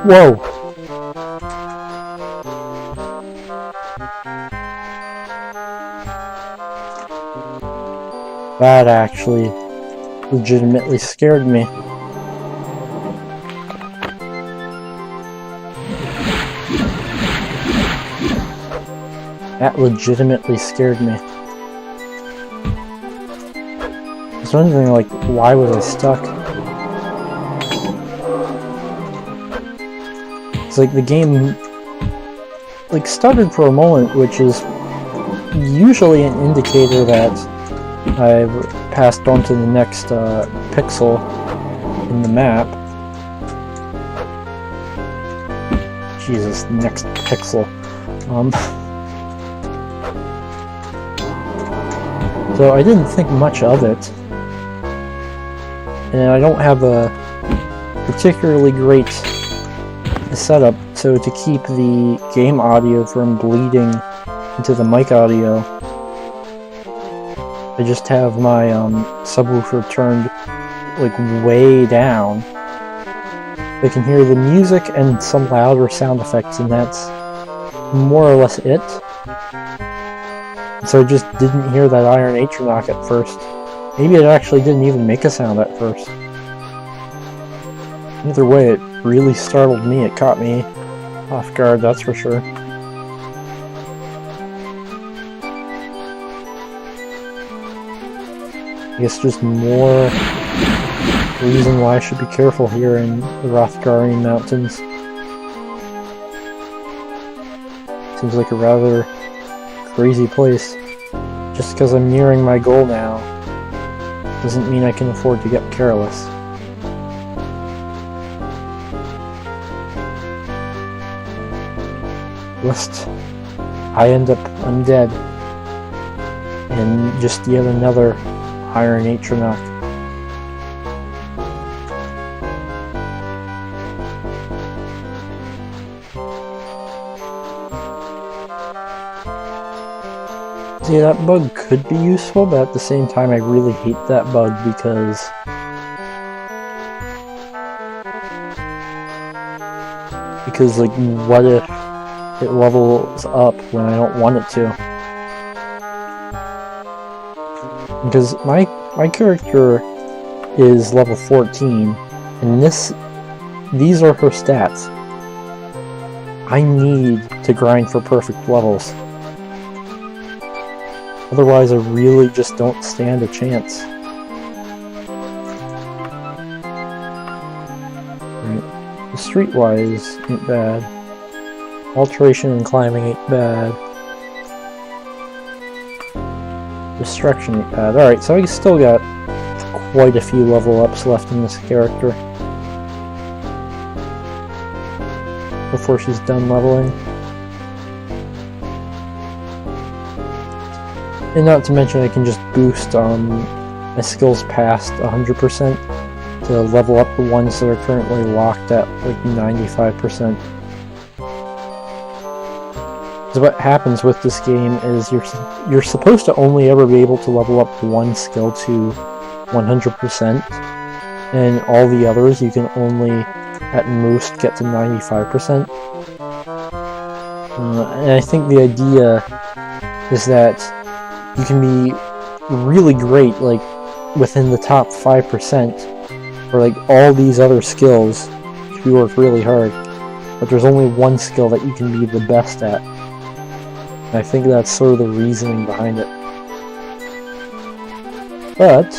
Whoa! That actually legitimately scared me. That legitimately scared me. I was wondering, like, why was I stuck? It's like the game, like, started for a moment, which is usually an indicator that I've passed on to the next pixel in the map. Jesus, next pixel. So I didn't think much of it. And I don't have a particularly great setup, so to keep the game audio from bleeding into the mic audio, I just have my subwoofer turned like way down, I can hear the music and some louder sound effects, and that's more or less it. So I just didn't hear that Iron Atronach at first. Maybe it actually didn't even make a sound at first. Either way, it really startled me. It caught me off guard, that's for sure. I guess just more reason why I should be careful here in the Rothgari Mountains. Seems like a rather crazy place. Just because I'm nearing my goal now doesn't mean I can afford to get careless. Lest I end up undead and just yet another Iron Atronach. See, that bug could be useful, but at the same time I really hate that bug because like, what if it levels up when I don't want it to? Because my character is level 14, and these are her stats. I need to grind for perfect levels. Otherwise, I really just don't stand a chance. Right. The streetwise ain't bad. Alteration and climbing ain't bad. Destruction ain't bad. Alright, so I still got quite a few level ups left in this character before she's done leveling. And not to mention I can just boost my skills past 100% to level up the ones that are currently locked at like 95%. So what happens with this game is you're supposed to only ever be able to level up one skill to 100%, and all the others you can only at most get to 95%. And I think the idea is that you can be really great, like, within the top 5%, for, like, all these other skills if you work really hard, but there's only one skill that you can be the best at. And I think that's sort of the reasoning behind it. But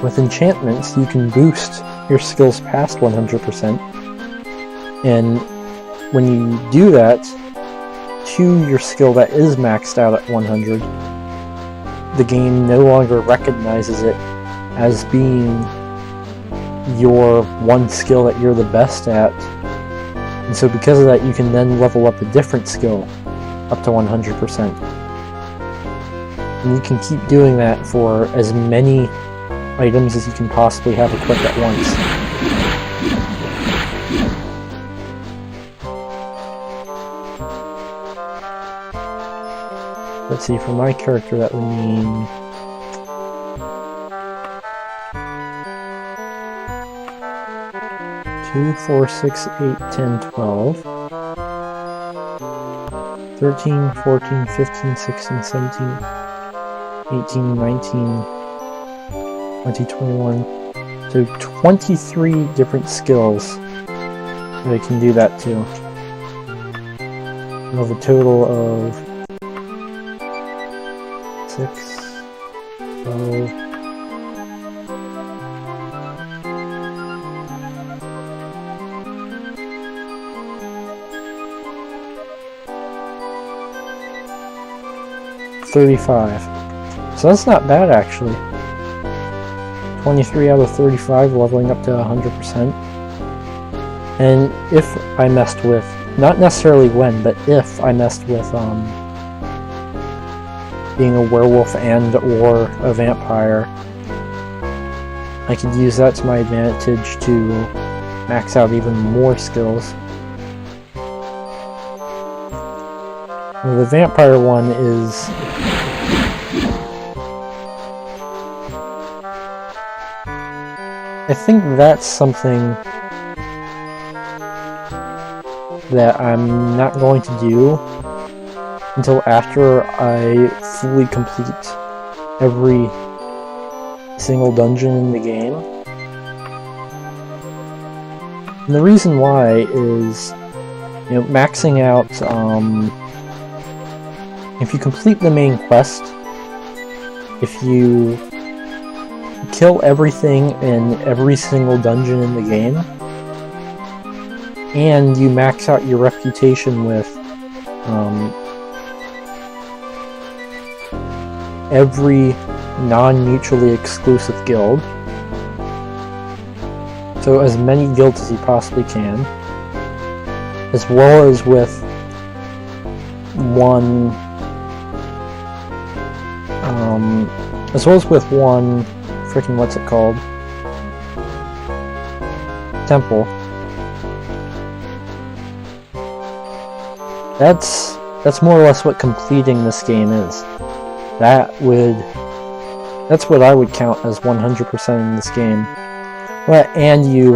with enchantments, you can boost your skills past 100%, and when you do that to your skill that is maxed out at 100, the game no longer recognizes it as being your one skill that you're the best at. And so because of that, you can then level up a different skill up to 100%. And you can keep doing that for as many items as you can possibly have equipped at once. Let's see, for my character that would mean 2, 4, 6, 8, 10, 12, 13, 14, 15, 16, 17, 18, 19, 20, 21. So 23 different skills that I can do that to. I have a total of 6, 12, 35. So that's not bad, actually. 23 out of 35 leveling up to 100%. And if I messed with, not necessarily when, but if I messed with being a werewolf and or a vampire, I could use that to my advantage to max out even more skills. Well, the vampire one is I think that's something that I'm not going to do until after I fully complete every single dungeon in the game. And the reason why is, maxing out, if you complete the main quest, if you kill everything in every single dungeon in the game, and you max out your reputation with every non-mutually exclusive guild, so as many guilds as you possibly can, as well as with one freaking, what's it called? Temple. That's more or less what completing this game is. That's what I would count as 100% in this game. Well, and you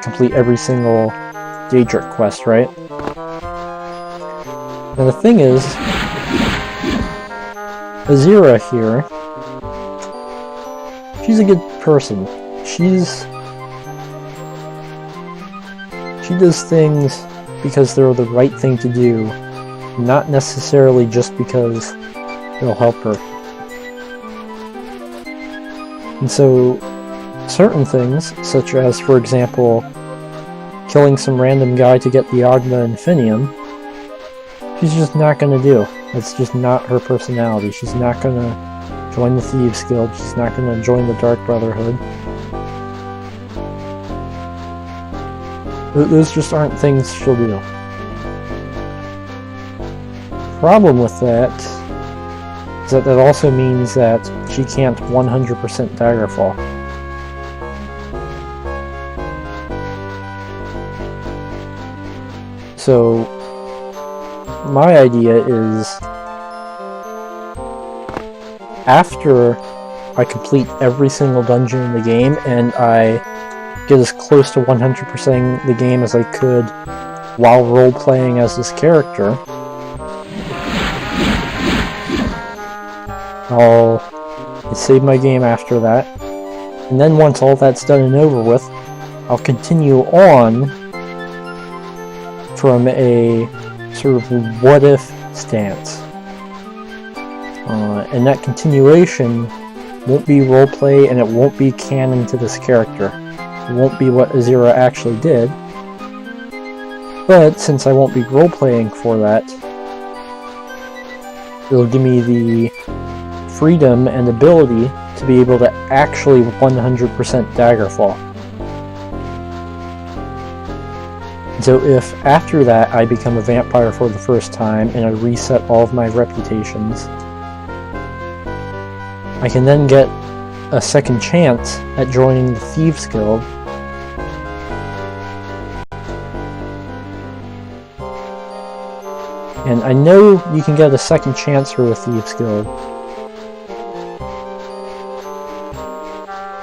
complete every single Daedric quest, right? Now the thing is, Azira here, she's a good person. She does things because they're the right thing to do, not necessarily just because it'll help her. And so, certain things, such as, for example, killing some random guy to get the Ogma Infinium, she's just not gonna do. It's just not her personality. She's not gonna join the Thieves Guild, she's not gonna join the Dark Brotherhood. Those just aren't things she'll do. The problem with that is that also means that she can't 100% Daggerfall. So, my idea is, after I complete every single dungeon in the game and I get as close to 100%ing the game as I could while role-playing as this character, I'll save my game after that, and then once all that's done and over with, I'll continue on from a sort of what-if stance. And that continuation won't be roleplay, and it won't be canon to this character. It won't be what Azira actually did. But since I won't be role-playing for that, it'll give me the freedom and ability to be able to actually 100% Daggerfall. So if after that I become a vampire for the first time and I reset all of my reputations, I can then get a second chance at joining the Thieves Guild. And I know you can get a second chance through a Thieves Guild.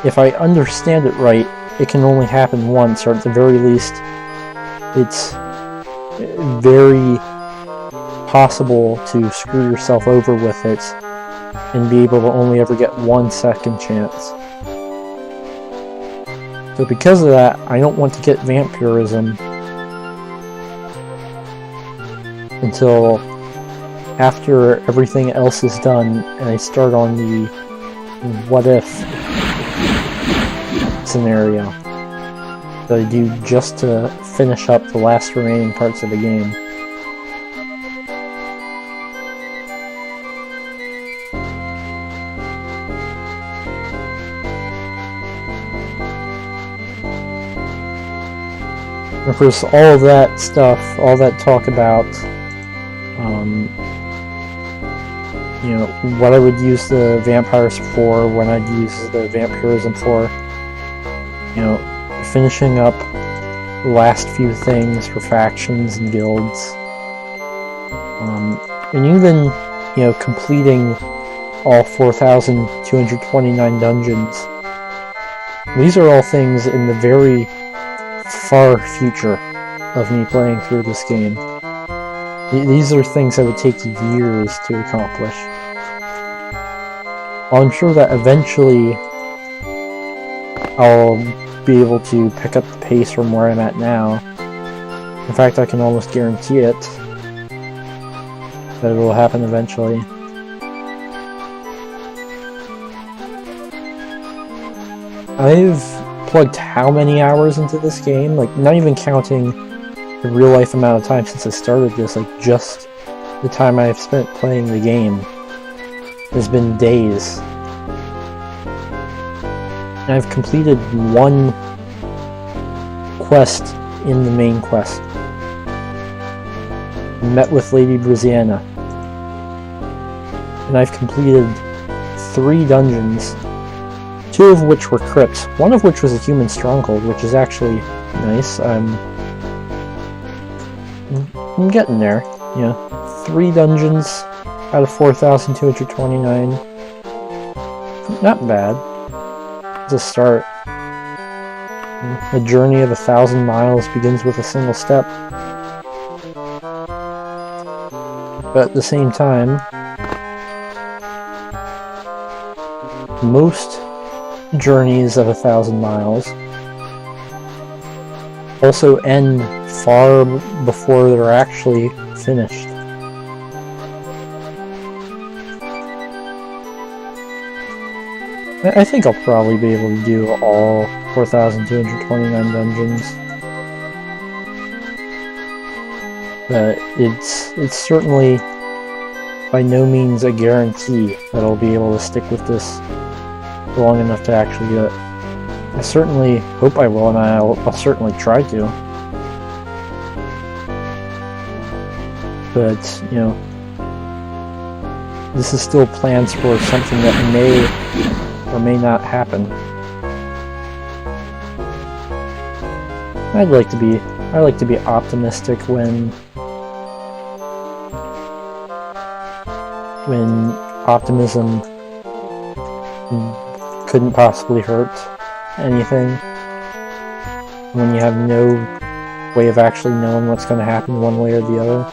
If I understand it right, it can only happen once, or at the very least, it's very possible to screw yourself over with it and be able to only ever get one second chance. So because of that, I don't want to get vampirism until after everything else is done and I start on the what if scenario that I do just to finish up the last remaining parts of the game. Of course, all of that stuff, all that talk about, what I would use the vampires for, when I'd use the vampirism for, finishing up the last few things for factions and guilds, and even, completing all 4,229 dungeons. These are all things in the very far future. of me playing through this game. These are things that would take years to accomplish. I'm sure that eventually I'll be able to pick up the pace from where I'm at now. In fact, I can almost guarantee it, that it will happen eventually. I've plugged how many hours into this game? Like, not even counting the real life amount of time since I started this, like just the time I've spent playing the game has been days. And I've completed one quest in the main quest. Met with Lady Briziana. And I've completed 3 dungeons, 2 of which were crypts, one of which was a human stronghold, which is actually nice. I'm getting there, you know. 3 dungeons out of 4,229. Not bad. It's a start. A journey of 1,000 miles begins with a single step. But at the same time, most journeys of 1,000 miles also end far before they're actually finished. I think I'll probably be able to do all 4,229 dungeons. But it's certainly by no means a guarantee that I'll be able to stick with this long enough to actually do it. I certainly hope I will, and I'll certainly try to. But, you know, this is still plans for something that may or may not happen. I like to be optimistic when optimism couldn't possibly hurt anything. When you have no way of actually knowing what's going to happen one way or the other.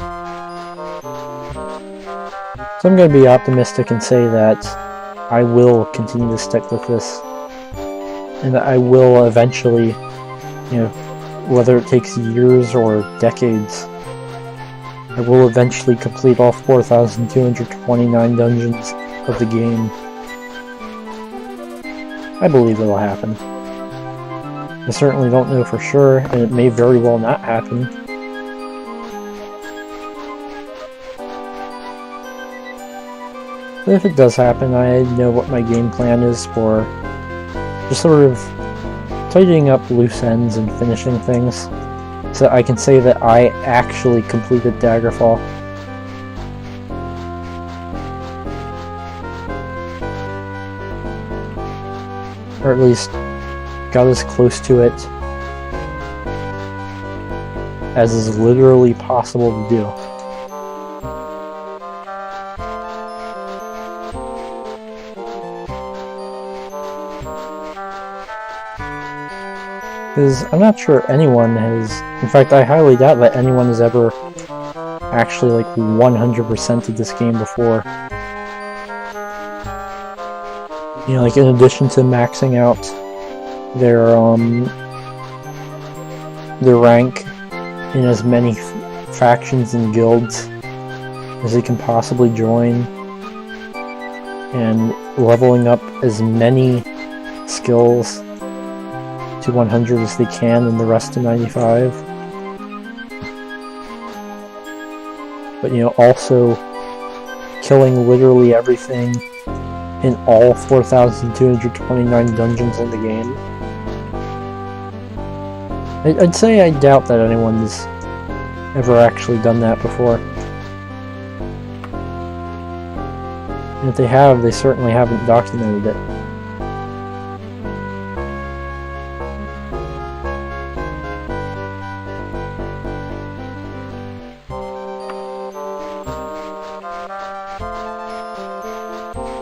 So I'm going to be optimistic and say that I will continue to stick with this. And that I will eventually, you know, whether it takes years or decades, I will eventually complete all 4,229 dungeons of the game. I believe it'll happen. I certainly don't know for sure, and it may very well not happen. But if it does happen, I know what my game plan is for just sort of tidying up loose ends and finishing things, so I can say that I actually completed Daggerfall. Or at least got as close to it as is literally possible to do. Because I'm not sure anyone has, in fact I highly doubt that anyone has ever actually like 100%ed this game before. You know, like in addition to maxing out their rank in as many factions and guilds as they can possibly join, and leveling up as many skills to 100 as they can and the rest to 95. But, you know, also killing literally everything in all 4,229 dungeons in the game. I'd say I doubt that anyone's ever actually done that before. And if they have, they certainly haven't documented it.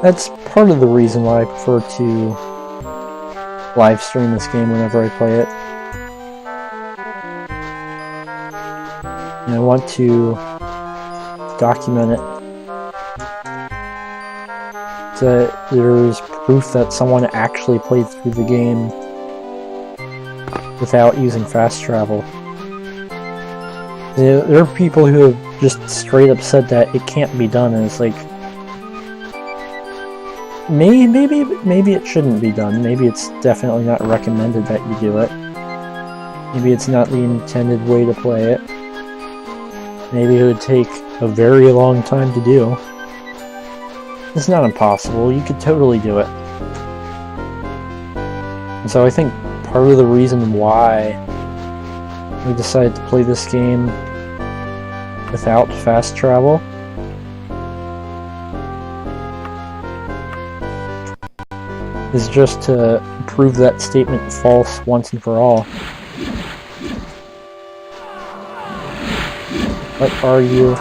That's part of the reason why I prefer to live stream this game whenever I play it. and I want to document it so that there's proof that someone actually played through the game without using fast travel. There are people who have just straight up said that it can't be done, and it's like, maybe it shouldn't be done. Maybe it's definitely not recommended that you do it. Maybe it's not the intended way to play it. Maybe it would take a very long time to do. It's not impossible. You could totally do it. And so I think part of the reason why we decided to play this game without fast travel is just to prove that statement false once and for all. What are you?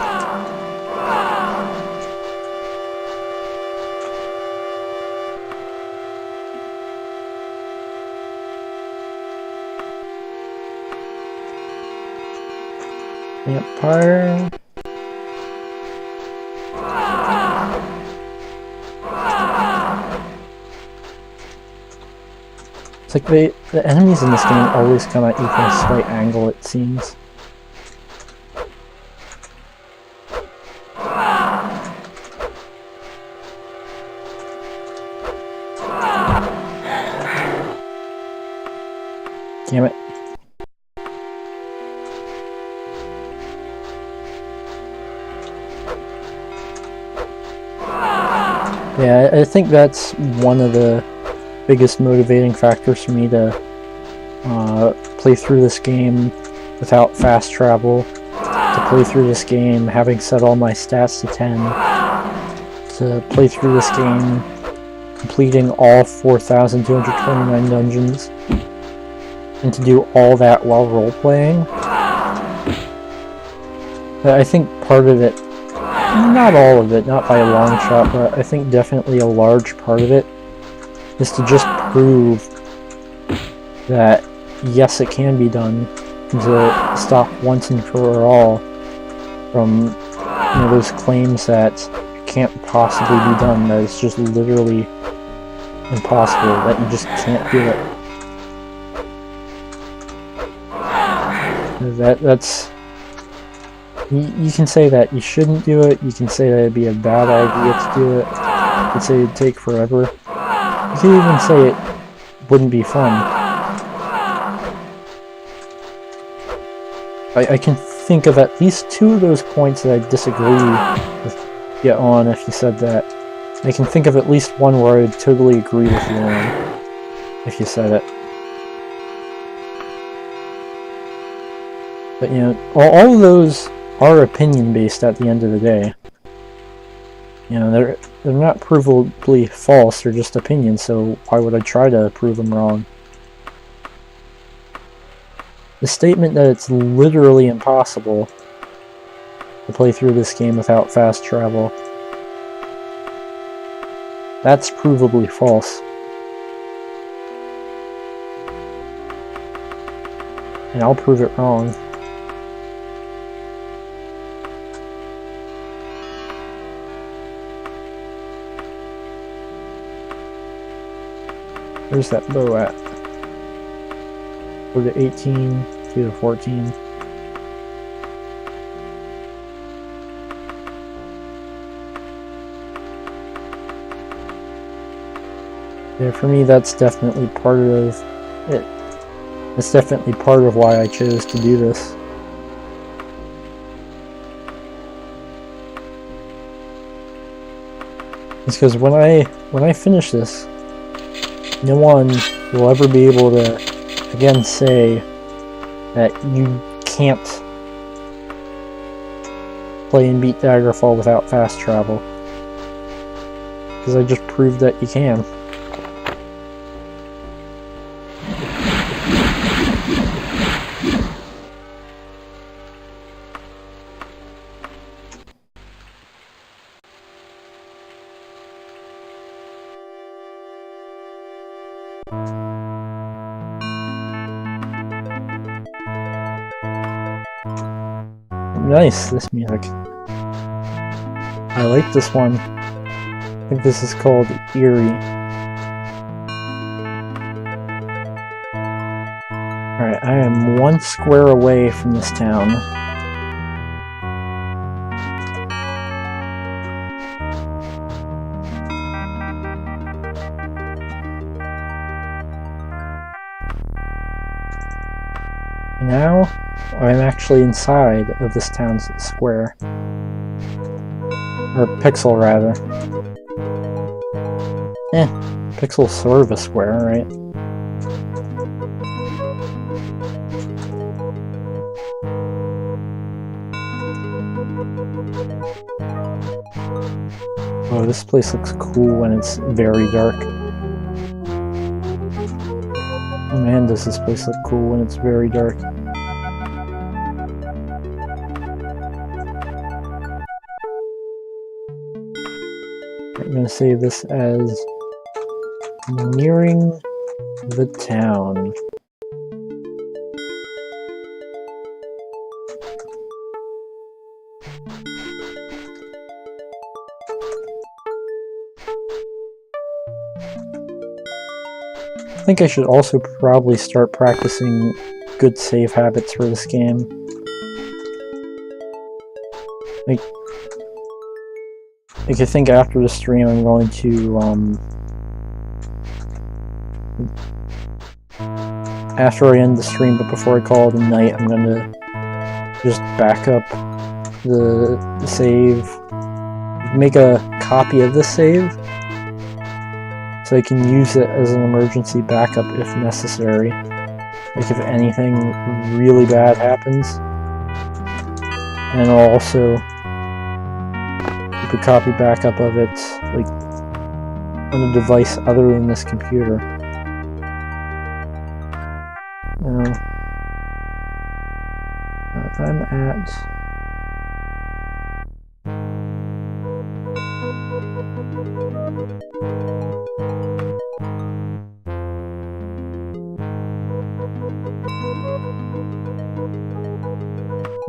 Vampire. It's like the enemies in this game always come at you from a slight angle, it seems. Damn it. Yeah, I think that's one of the biggest motivating factors for me to play through this game without fast travel, to play through this game having set all my stats to 10, to play through this game completing all 4,229 dungeons, and to do all that while role-playing. I think part of it, not all of it, not by a long shot, but I think definitely a large part of it is to just prove that yes, it can be done, and to stop once and for all from those claims that it can't possibly be done, that it's just literally impossible, that you just can't do it. That's... You can say that you shouldn't do it, you can say that it'd be a bad idea to do it, you can say it'd take forever, you can even say it wouldn't be fun. I can think of at least two of those points that I disagree with you on if you said that. I can think of at least one where I would totally agree with you on if you said it. But all of those are opinion-based at the end of the day. They're not provably false, they're just opinions, so why would I try to prove them wrong? The statement that it's literally impossible to play through this game without fast travel, that's provably false. And I'll prove it wrong. Where's that bow at? Go to 18, go to 14. Yeah, for me that's definitely part of it. It's definitely part of why I chose to do this. It's because when I finish this, no one will ever be able to again say that you can't play and beat Daggerfall without fast travel. Because I just proved that you can. nice, this music. I like this one. I think this is called Eerie. Alright, I am 1 square away from this town. Now, I'm actually inside of this town's square. Or pixel, rather. Pixel's sort of a square, right? Oh, this place looks cool when it's very dark. Oh man, does this place look cool when it's very dark. I'm going to save this as nearing the town. I think I should also probably start practicing good save habits for this game. Like I think after the stream I'm going to, after I end the stream but before I call it a night, I'm going to just back up the save, make a copy of the save, so I can use it as an emergency backup if necessary. Like if anything really bad happens. And I'll also keep a copy backup of it, like, on a device other than this computer. Now, I'm at...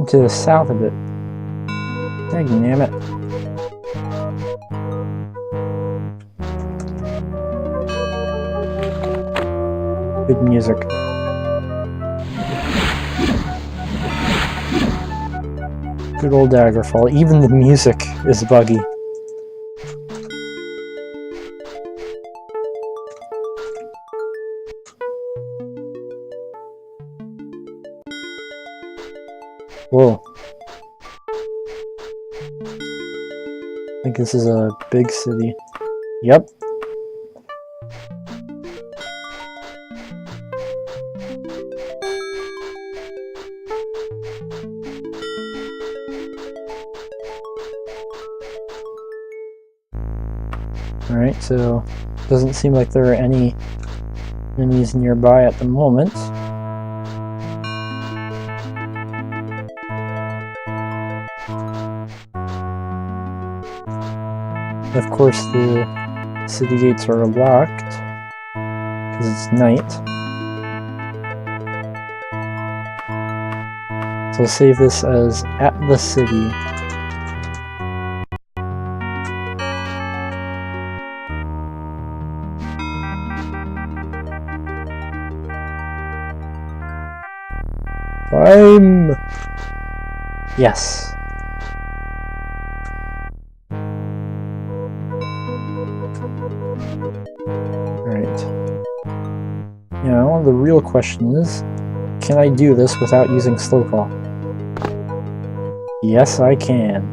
to the south of it. Dangnammit. Good music. Good old Daggerfall. Even the music is buggy. Whoa. I think this is a big city. Yep. Alright, so doesn't seem like there are any enemies nearby at the moment. Of course, the city gates are locked because it's night. So I'll save this as at the city. Climb! Yes. Now, the real question is, can I do this without using slow call? Yes, I can.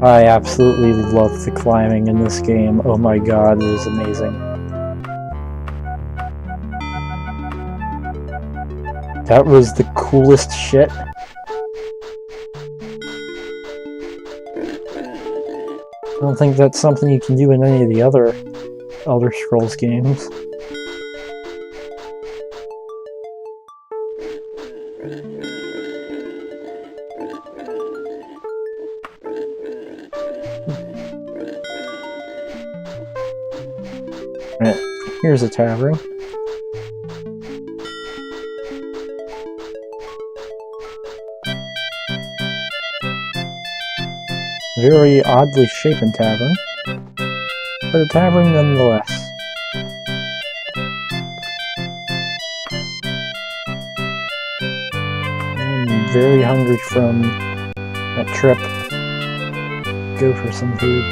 I absolutely love the climbing in this game. Oh my god, it is amazing. That was the coolest shit. I don't think that's something you can do in any of the other Elder Scrolls games. Alright, here's a tavern. Very oddly shapen tavern, but a tavern nonetheless. I'm very hungry from that trip. Go for some food.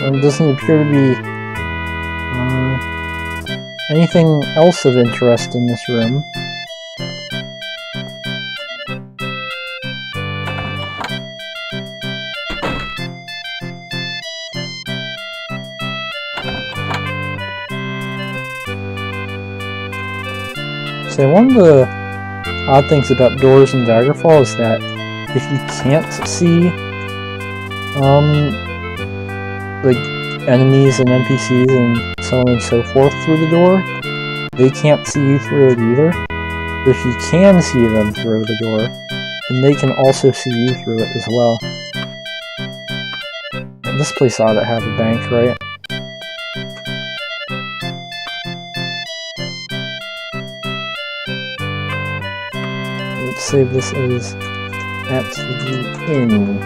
There doesn't appear to be anything else of interest in this room. So one of the odd things about doors in Daggerfall is that if you can't see like enemies and NPCs and so on and so forth through the door, they can't see you through it either. But if you can see them through the door, then they can also see you through it as well. And this place ought to have a bank, right? Let's save this as at the inn.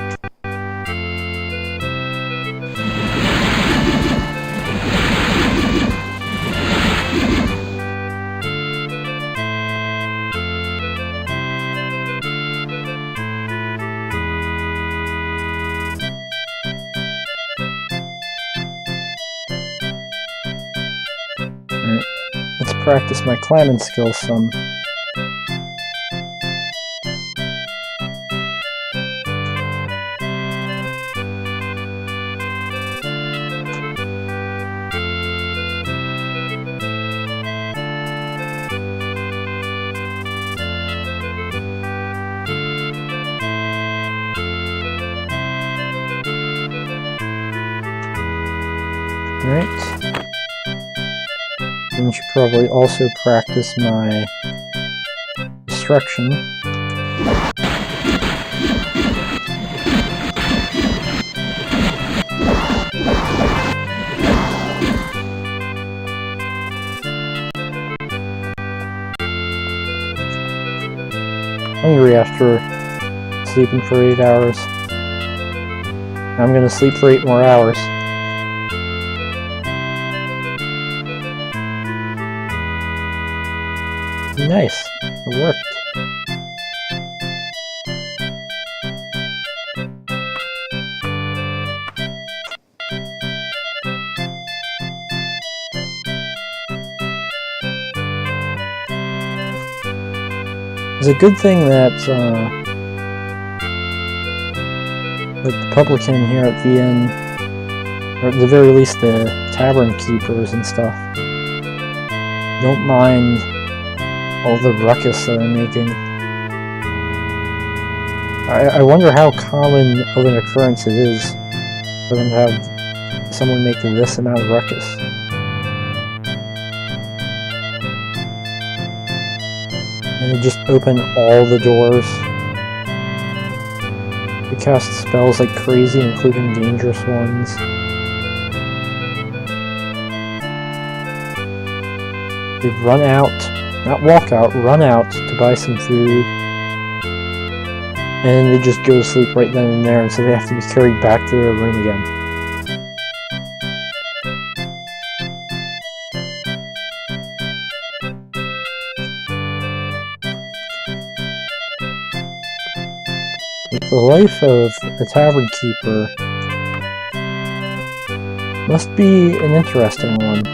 Let's practice my climbing skills some. Right. And I should probably also practice my destruction. Hungry after sleeping for 8 hours. I'm gonna sleep for 8 more hours. Nice, it worked. It's a good thing that the publican here at the inn, or at the very least the tavern keepers and stuff, don't mind all the ruckus that I'm making. I wonder how common of an occurrence it is for them to have someone make this amount of ruckus. And they just open all the doors. They cast spells like crazy, including dangerous ones. They run out. Not walk out, run out to buy some food, and they just go to sleep right then and there, and so they have to be carried back to their room again. The life of a tavern keeper must be an interesting one.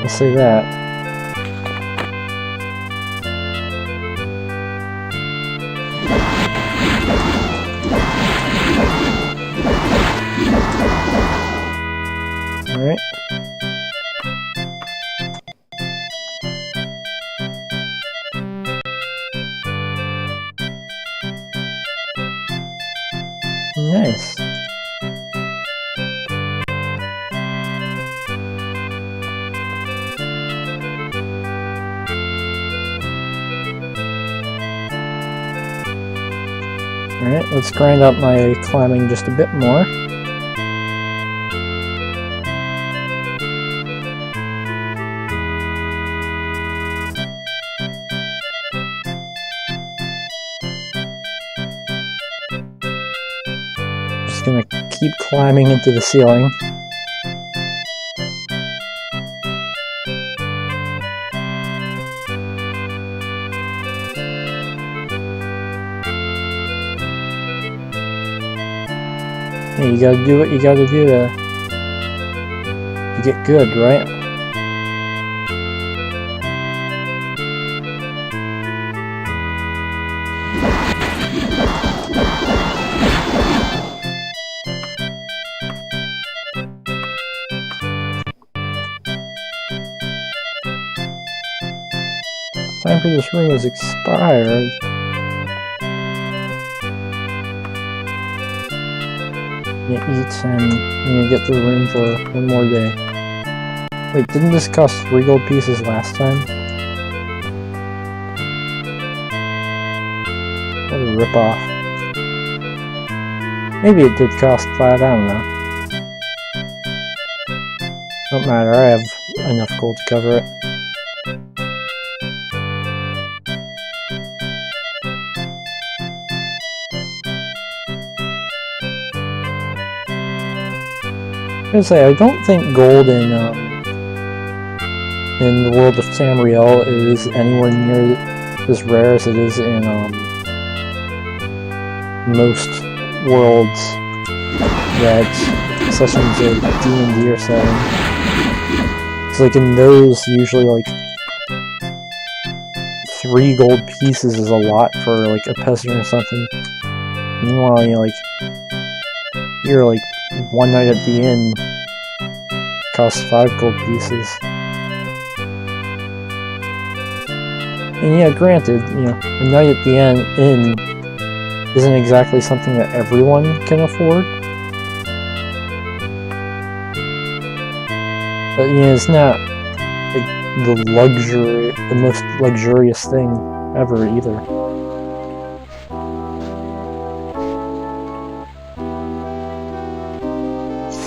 I'll say that. Alright. Nice. Alright, let's grind up my climbing just a bit more. Just gonna keep climbing into the ceiling. Hey, you gotta do what you gotta do to get good, right? Time for this room is expired. I'm gonna eat and I'm gonna get the room for one more day. Wait, didn't this cost 3 gold pieces last time? What a ripoff. Maybe it did cost 5, I don't know. Don't matter, I have enough gold to cover it. I was gonna say, I don't think gold in the world of Tamriel is anywhere near as rare as it is in most worlds that sessions of D&D are set in. It's like in those, usually like 3 gold pieces is a lot for like a peasant or something. Meanwhile, you're like one night at the inn costs 5 gold pieces. And yeah, granted, a night at the inn isn't exactly something that everyone can afford. But it's not like the most luxurious thing ever either.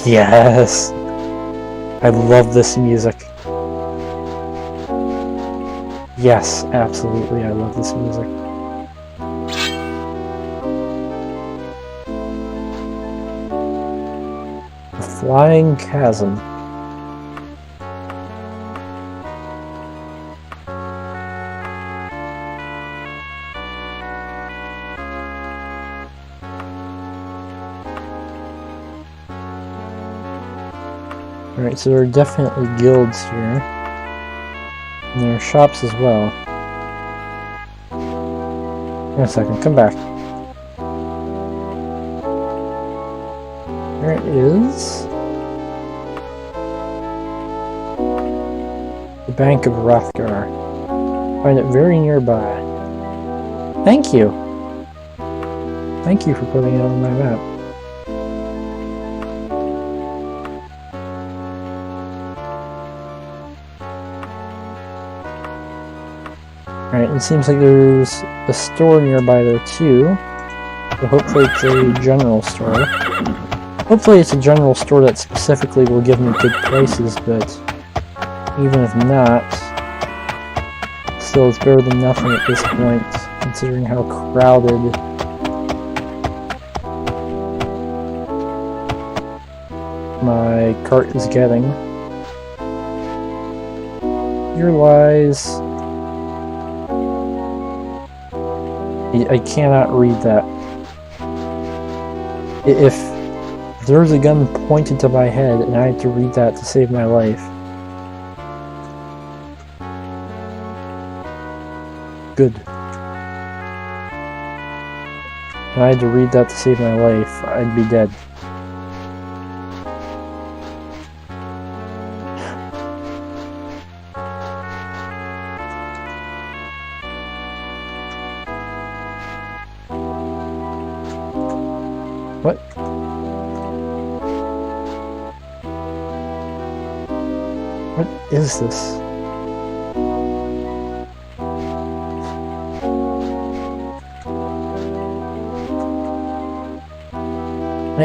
Yes! I love this music. Yes, absolutely, I love this music. A flying chasm. Alright, so there are definitely guilds here. And there are shops as well. Wait a second, come back. There it is. The Bank of Hrothgar. Find it very nearby. Thank you! Thank you for putting it on my map. Alright, it seems like there's a store nearby there too. So hopefully it's a general store. Hopefully it's a general store that specifically will give me good prices, but even if not, still it's better than nothing at this point, considering how crowded my cart is getting. Here lies... I cannot read that. If there's a gun pointed to my head and I had to read that to save my life, good. If I had to read that to save my life, I'd be dead. What? What is this?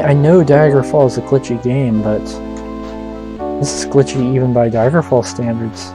I know Daggerfall is a glitchy game, but this is glitchy even by Daggerfall standards.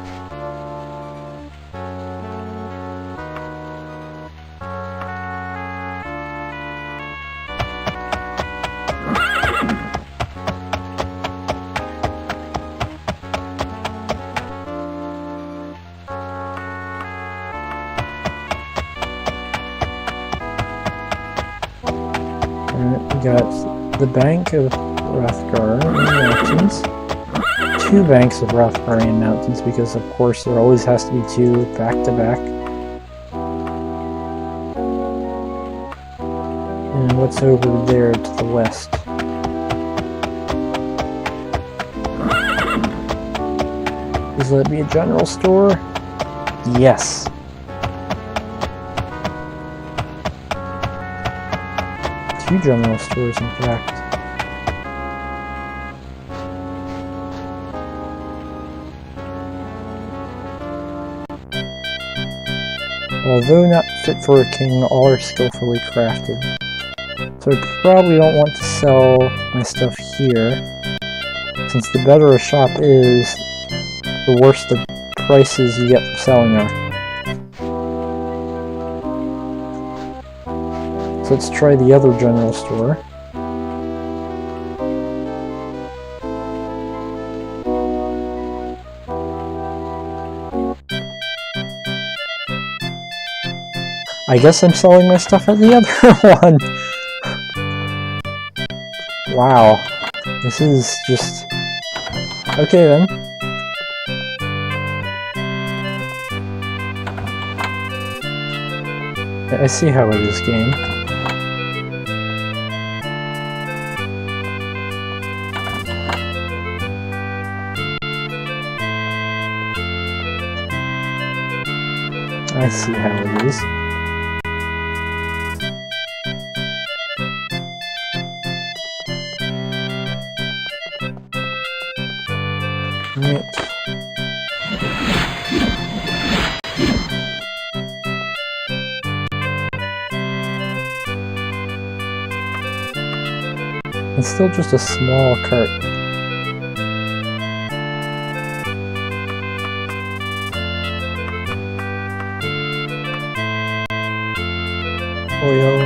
got the Bank of Wrathgar in the mountains. 2 banks of Wrathgarian mountains, because of course there always has to be 2 back to back. And what's over there to the west? Does that be a general store? Yes. Two general stores, in fact. Although not fit for a king, all are skillfully crafted. So I probably don't want to sell my stuff here, since the better a shop is, the worse the prices you get for selling are. So let's try the other general store. I guess I'm selling my stuff at the other one. Wow. This is just... Okay then. I see how it is, game. I see how it is. Right. It's still just a small cart. Oil.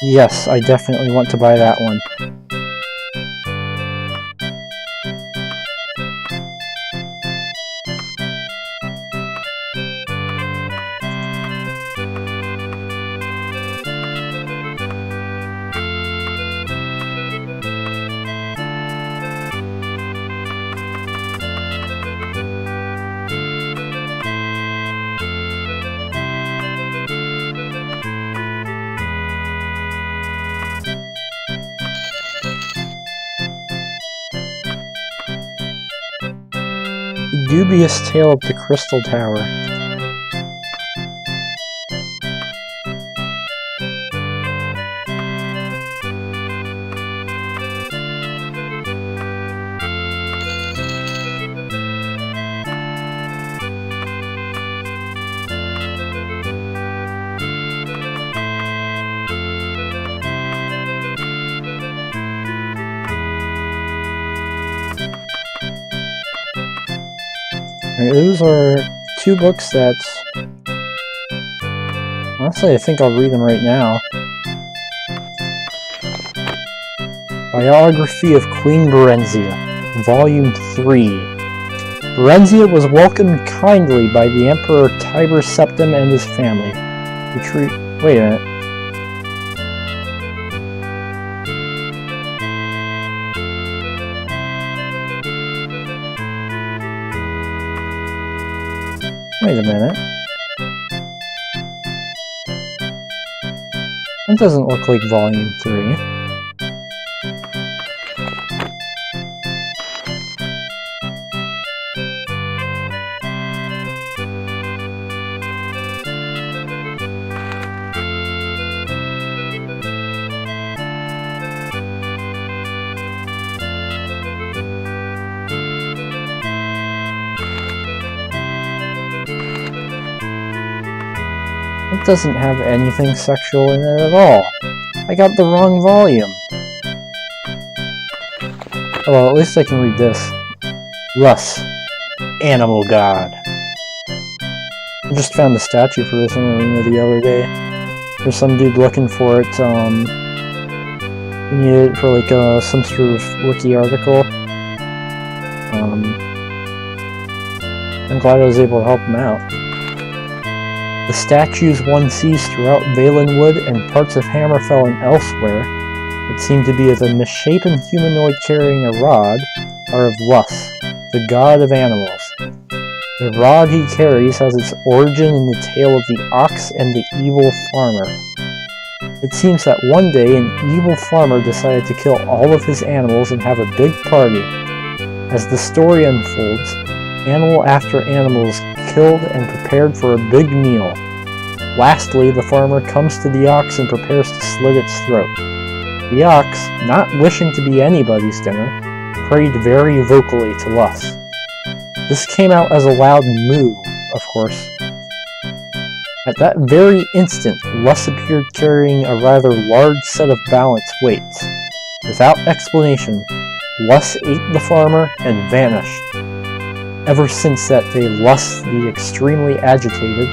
Yes, I definitely want to buy that one. Dubious Tale of the Crystal Tower. Those are 2 books that, honestly, I think I'll read them right now. Biography of Queen Berenzia, Volume 3. Berenzia was welcomed kindly by the Emperor Tiber Septim and his family. Wait a minute. Wait a minute. That doesn't look like Volume 3. It doesn't have anything sexual in it at all. I got the wrong volume. Oh, well, at least I can read this. Lus, Animal God. I just found the statue for this in the arena the other day. There's some dude looking for it. You need it for like some sort of wiki article. I'm glad I was able to help him out. The statues one sees throughout Valenwood and parts of Hammerfell and elsewhere, that seem to be of a misshapen humanoid carrying a rod, are of Lus, the god of animals. The rod he carries has its origin in the tale of the ox and the evil farmer. It seems that one day an evil farmer decided to kill all of his animals and have a big party. As the story unfolds, animal after animal is killed and prepared for a big meal. Lastly, the farmer comes to the ox and prepares to slit its throat. The ox, not wishing to be anybody's dinner, prayed very vocally to Lus. This came out as a loud moo, of course. At that very instant, Lus appeared carrying a rather large set of balance weights. Without explanation, Lus ate the farmer and vanished. Ever since that day, Lus, the extremely agitated,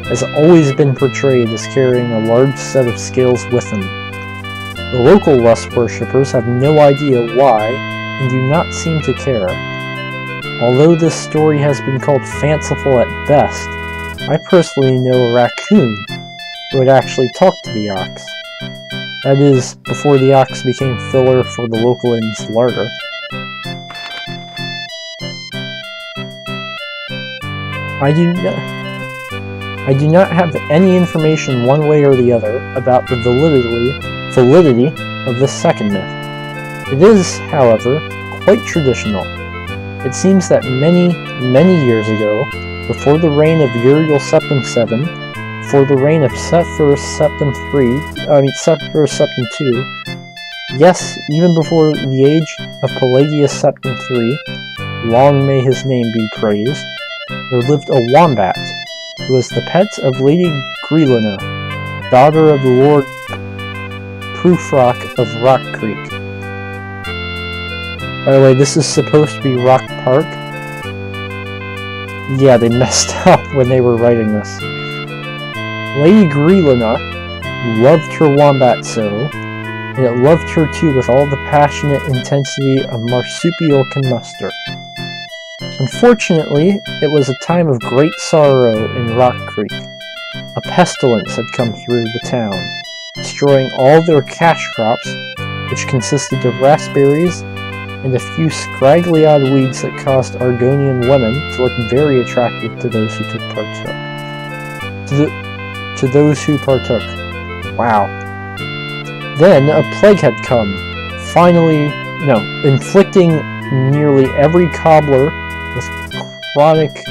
has always been portrayed as carrying a large set of scales with him. The local Lus worshippers have no idea why and do not seem to care. Although this story has been called fanciful at best, I personally know a raccoon who had actually talked to the ox. That is, before the ox became filler for the local inn's larder. I do not have any information one way or the other about the validity of this second myth. It is, however, quite traditional. It seems that many years ago, before the reign of Uriel Septim VII, before the reign of Sepphoris Septim II, yes, even before the age of Pelagius Septim III, long may his name be praised, there lived a wombat, who was the pet of Lady Grelina, daughter of the Lord Prufrock of Rock Creek. By the way, this is supposed to be Rock Park. Yeah, they messed up when they were writing this. Lady Grelina loved her wombat so, and it loved her too with all the passionate intensity a marsupial can muster. Unfortunately, it was a time of great sorrow in Rock Creek. A pestilence had come through the town, destroying all their cash crops, which consisted of raspberries and a few scraggly-eyed weeds that caused Argonian women to look very attractive to those who partook. Wow. Then a plague had come, inflicting nearly every cobbler with chronic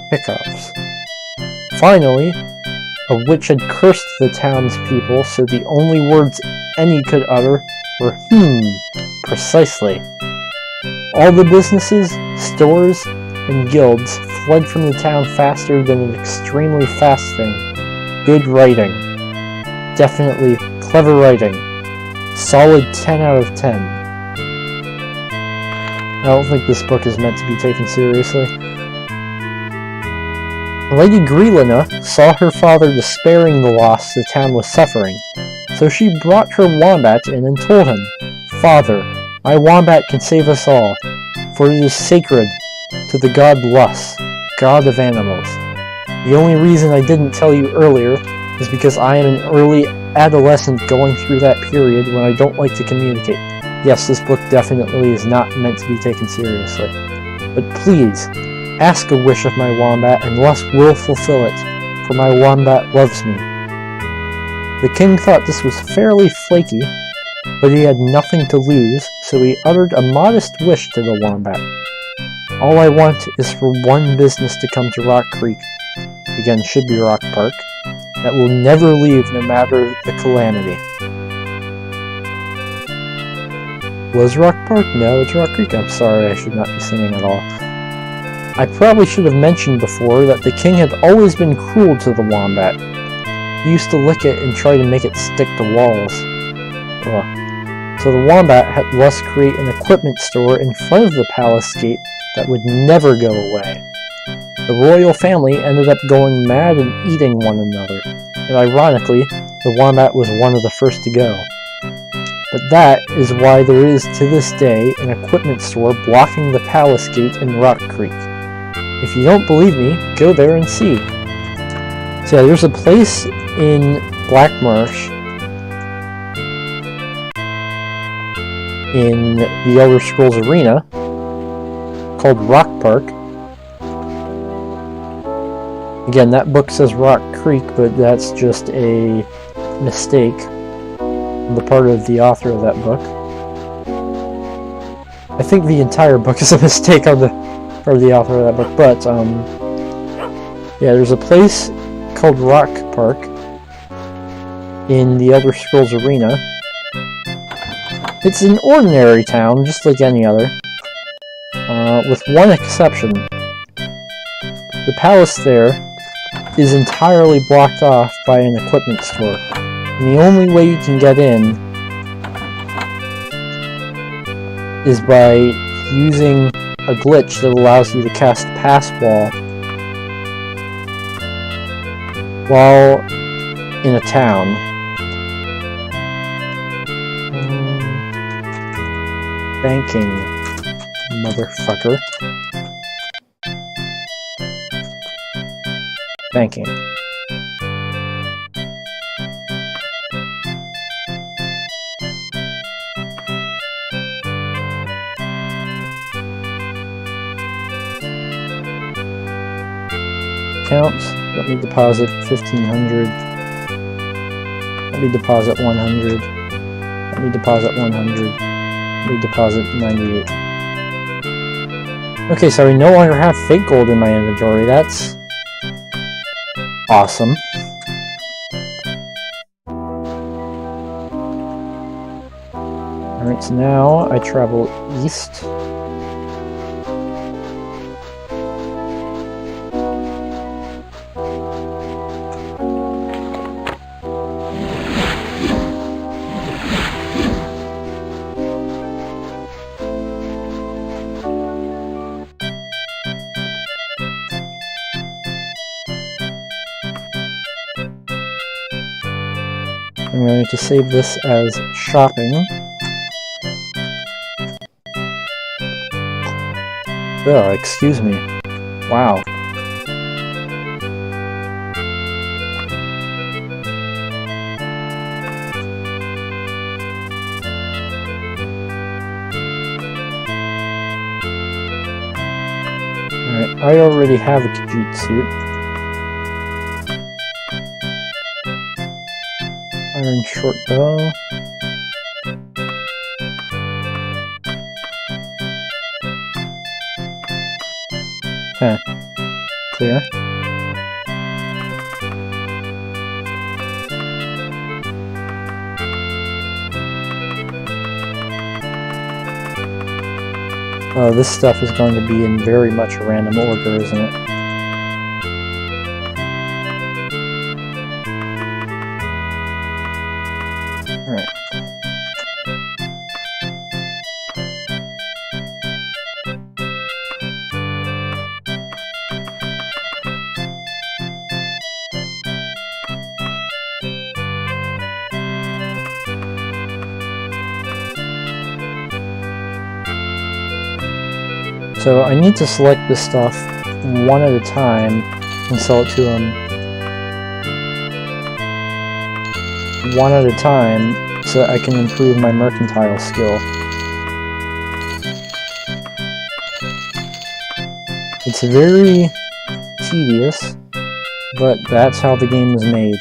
hiccups. Finally, a witch had cursed the townspeople, so the only words any could utter were precisely. All the businesses, stores, and guilds fled from the town faster than an extremely fast thing. Good writing. Definitely clever writing. Solid 10 out of 10. I don't think this book is meant to be taken seriously. Lady Grelina saw her father despairing the loss the town was suffering, so she brought her wombat in and told him, "Father, my wombat can save us all, for it is sacred to the god Lus, god of animals. The only reason I didn't tell you earlier is because I am an early adolescent going through that period when I don't like to communicate. Yes, this book definitely is not meant to be taken seriously. But please, ask a wish of my wombat and Lus will fulfill it, for my wombat loves me." The king thought this was fairly flaky, but he had nothing to lose, so he uttered a modest wish to the wombat. "All I want is for one business to come to Rock Creek," again should be Rock Park, "that will never leave no matter the calamity." Was Rock Park? No, it's Rock Creek. I'm sorry, I should not be singing at all. I probably should have mentioned before that the king had always been cruel to the wombat. He used to lick it and try to make it stick to walls. So the wombat had Lus create an equipment store in front of the palace gate that would never go away. The royal family ended up going mad and eating one another, and ironically, the wombat was one of the first to go. But that is why there is to this day an equipment store blocking the palace gate in Rock Creek. If you don't believe me, go there and see. So yeah, there's a place in Black Marsh in the Elder Scrolls Arena called Rock Park. Again, that book says Rock Creek, but that's just a mistake on the part of the author of that book. I think the entire book is a mistake on the part of the author of that book, but yeah, there's a place called Rock Park in the Elder Scrolls Arena. It's an ordinary town, just like any other, with one exception. The palace there is entirely blocked off by an equipment store, and the only way you can get in is by using a glitch that allows you to cast Pass Wall while in a town. Banking, motherfucker. Banking. Accounts. Let me deposit 1,500. Let me deposit 100. Let me deposit 100. Let me deposit 98. Okay, so I no longer have fake gold in my inventory. That's awesome. Alright, so now I travel east. I'm going to save this as shopping. Oh, excuse me. Wow. Alright, I already have a Khajiit suit. Iron short bow. Okay. Clear. This stuff is going to be in very much a random order, isn't it? Alright. So I need to select this stuff one at a time and sell it to him one at a time so that I can improve my mercantile skill. It's very tedious, but that's how the game is made.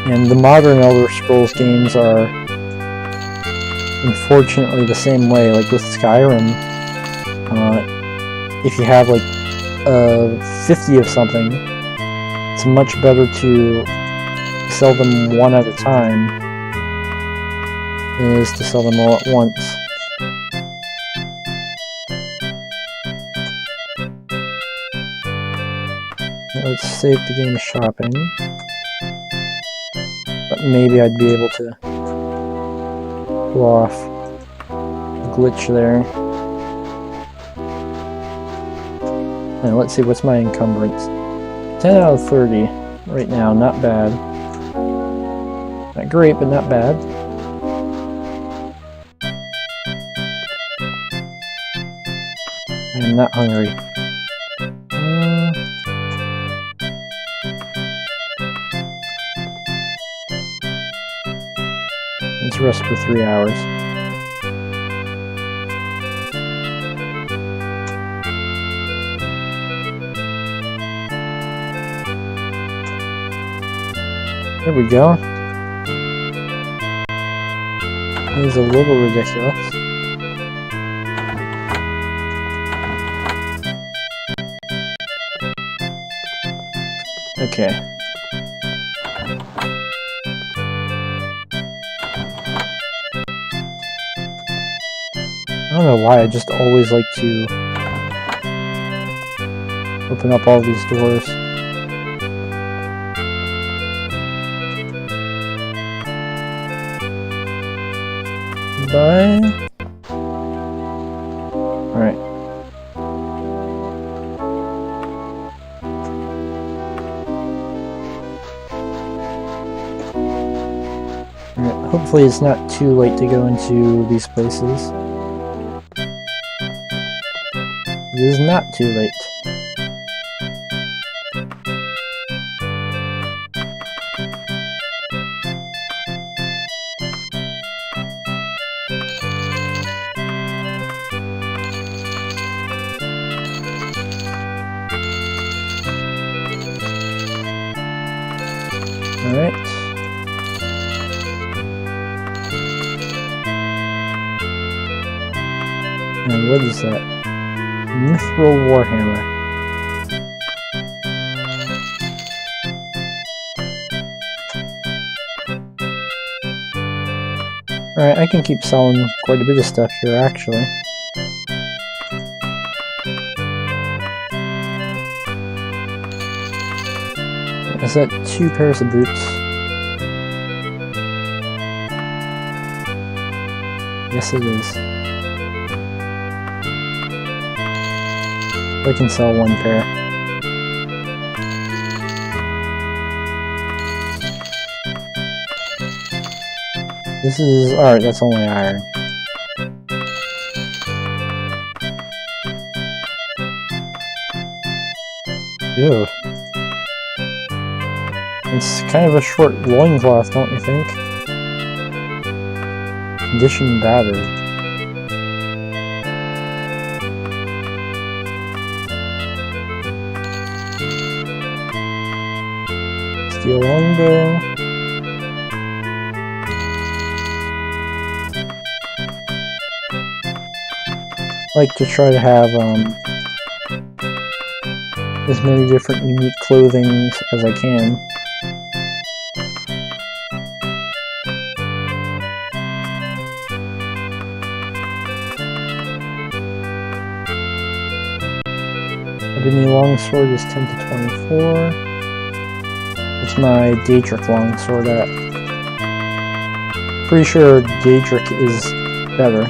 And the modern Elder Scrolls games are unfortunately the same way. Like with Skyrim, if you have like 50 of something, it's much better to sell them one at a time than it is to sell them all at once. Let's save the game of shopping. But maybe I'd be able to pull off a glitch there. And let's see, what's my encumbrance? 10 out of 30 right now, not bad. Not great, but not bad. I'm not hungry. Let's rest for 3 hours. There we go. It was a little ridiculous. Okay. I don't know why, I just always like to open up all these doors. Bye. Alright. Alright, hopefully it's not too late to go into these places. It is not too late. Alright. And what is that? Mithril Warhammer. Alright, I can keep selling quite a bit of stuff here, actually. Is that 2 pairs of boots? Yes, it is. I can sell 1 pair. This is... alright, that's only iron. Ew. It's kind of a short loincloth, don't you think? Condition battered. Steel longbow. I like to try to have as many different unique clothings as I can. Ebony longsword is 10 to 24. It's my Daedric longsword at. Pretty sure Daedric is better.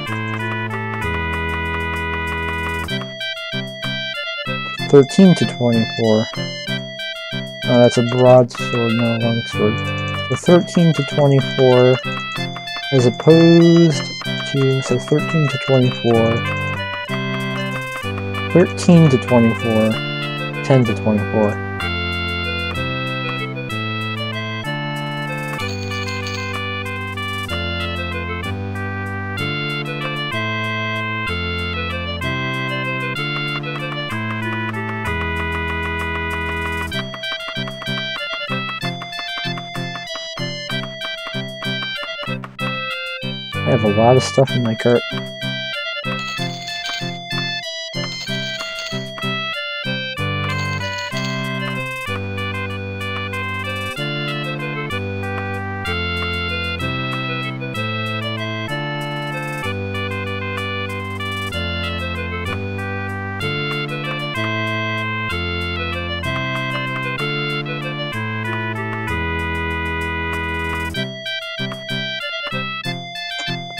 13 to 24. Oh, that's a broadsword, not a longsword. So 13 to 24 as opposed to, so 13 to 24. 13 to 24, 10 to 24. I have a lot of stuff in my cart.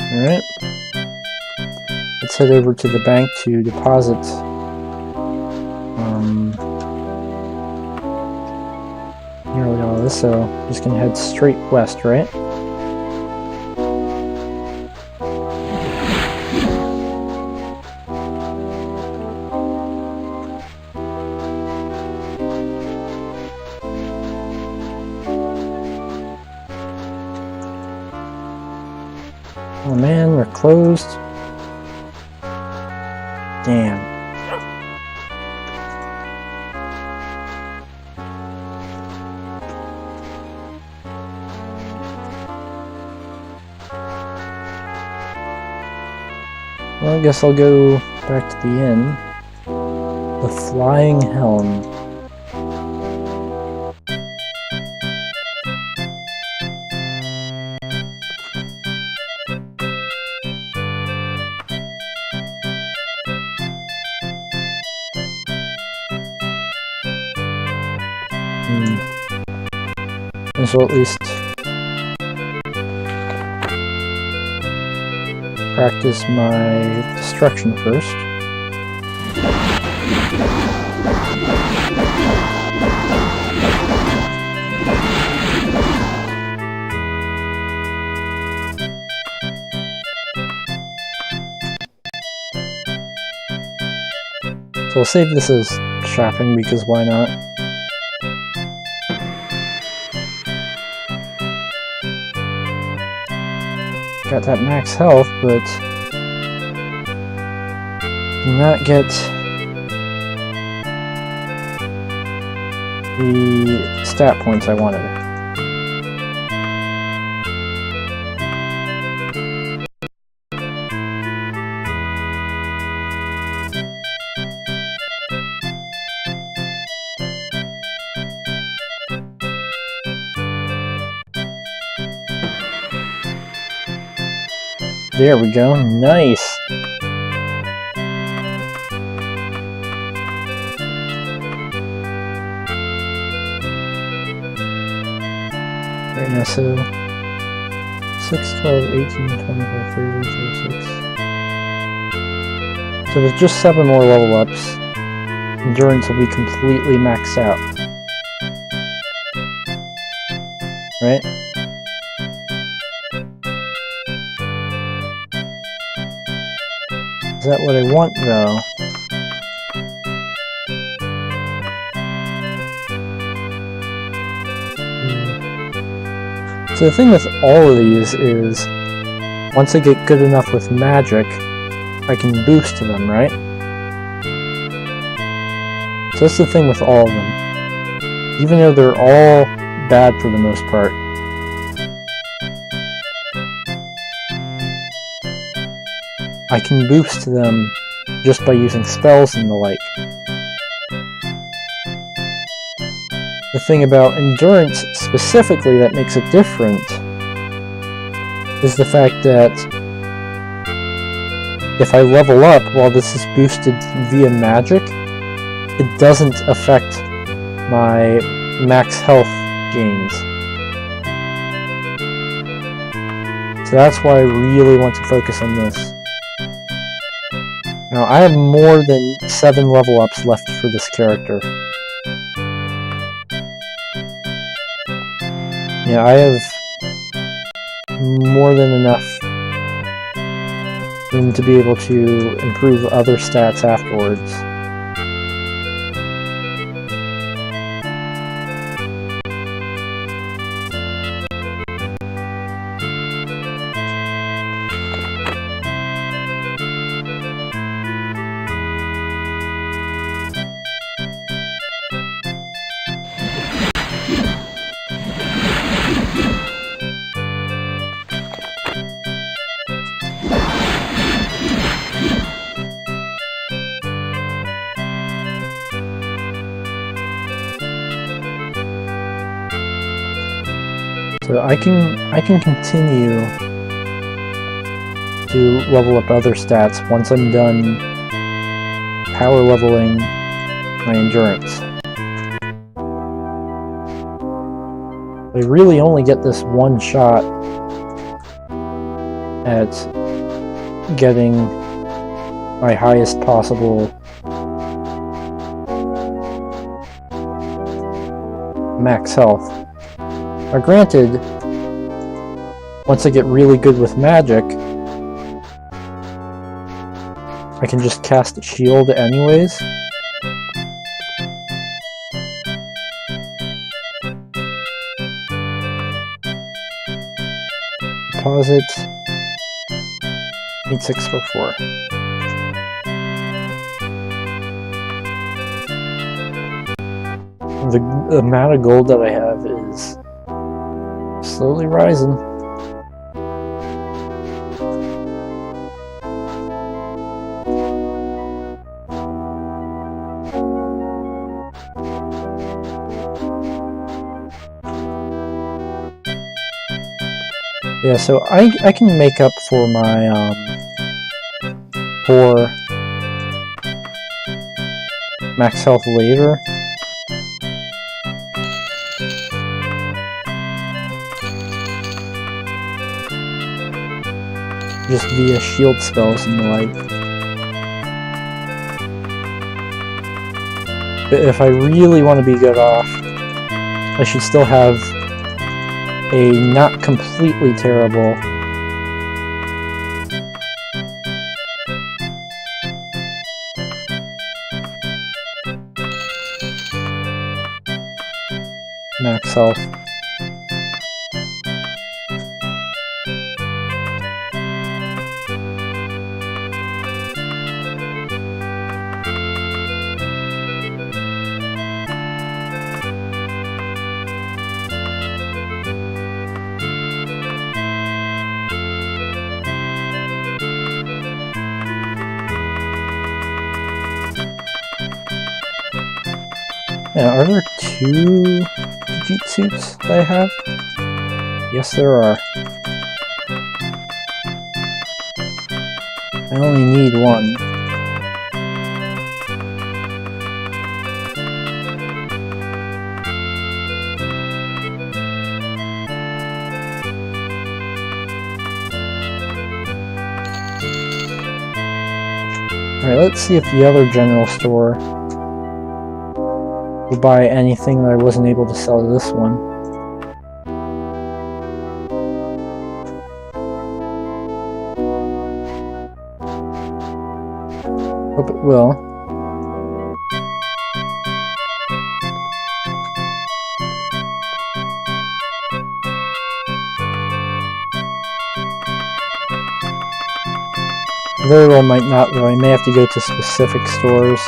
Alright. Let's head over to the bank to deposit nearly all this, so I'm just gonna head straight west, right? man, we're closed. Damn. Well, I guess I'll go back to the inn. The Flying Helm. And so at least practice my destruction first. So I'll save this as shopping because why not? Got that max health, but did not get the stat points I wanted. There we go, nice! Right now, so 6, 12, 18, 25, 30, 36. So with just 7 more level ups, endurance will be completely maxed out. Right? Is that what I want, though? So the thing with all of these is, once I get good enough with magic, I can boost them, right? So that's the thing with all of them. Even though they're all bad for the most part, I can boost them just by using spells and the like. The thing about endurance specifically that makes it different is the fact that if I level up while this is boosted via magic, it doesn't affect my max health gains. So that's why I really want to focus on this. Now, I have more than 7 level ups left for this character. Yeah, I have more than enough room to be able to improve other stats afterwards. So I can continue to level up other stats once I'm done power leveling my endurance. I really only get this one shot at getting my highest possible max health. Now granted, once I get really good with magic, I can just cast a shield anyways. Deposit. 8644. The amount of gold that I have is slowly rising. Yeah, so I can make up for my poor max health later. Just via shield spells and the like. But if I really want to be good off, I should still have a not completely terrible max health. Now, are there 2 Khajiit suits that I have? Yes, there are. I only need 1. Alright, let's see if the other general store will buy anything that I wasn't able to sell to this one. Hope it will. Very well might not, though. I may have to go to specific stores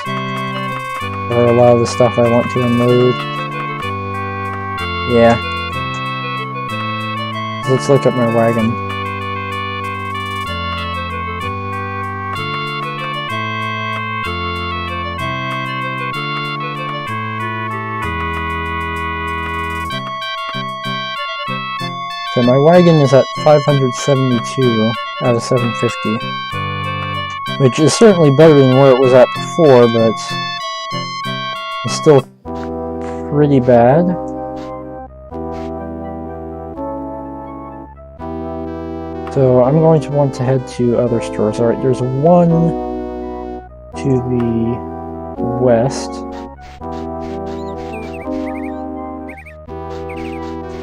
for a lot of the stuff I want to unload. Yeah. Let's look at my wagon. So my wagon is at 572 out of 750. Which is certainly better than where it was at before, but it's still pretty bad. So I'm going to want to head to other stores. Alright, there's one to the west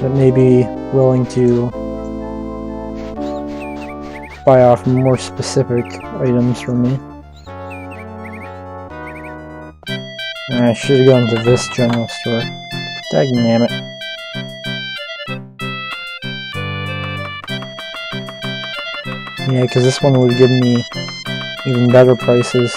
that may be willing to buy off more specific items from me. I should have gone to this general store. Dagnammit. Yeah, because this one would give me even better prices.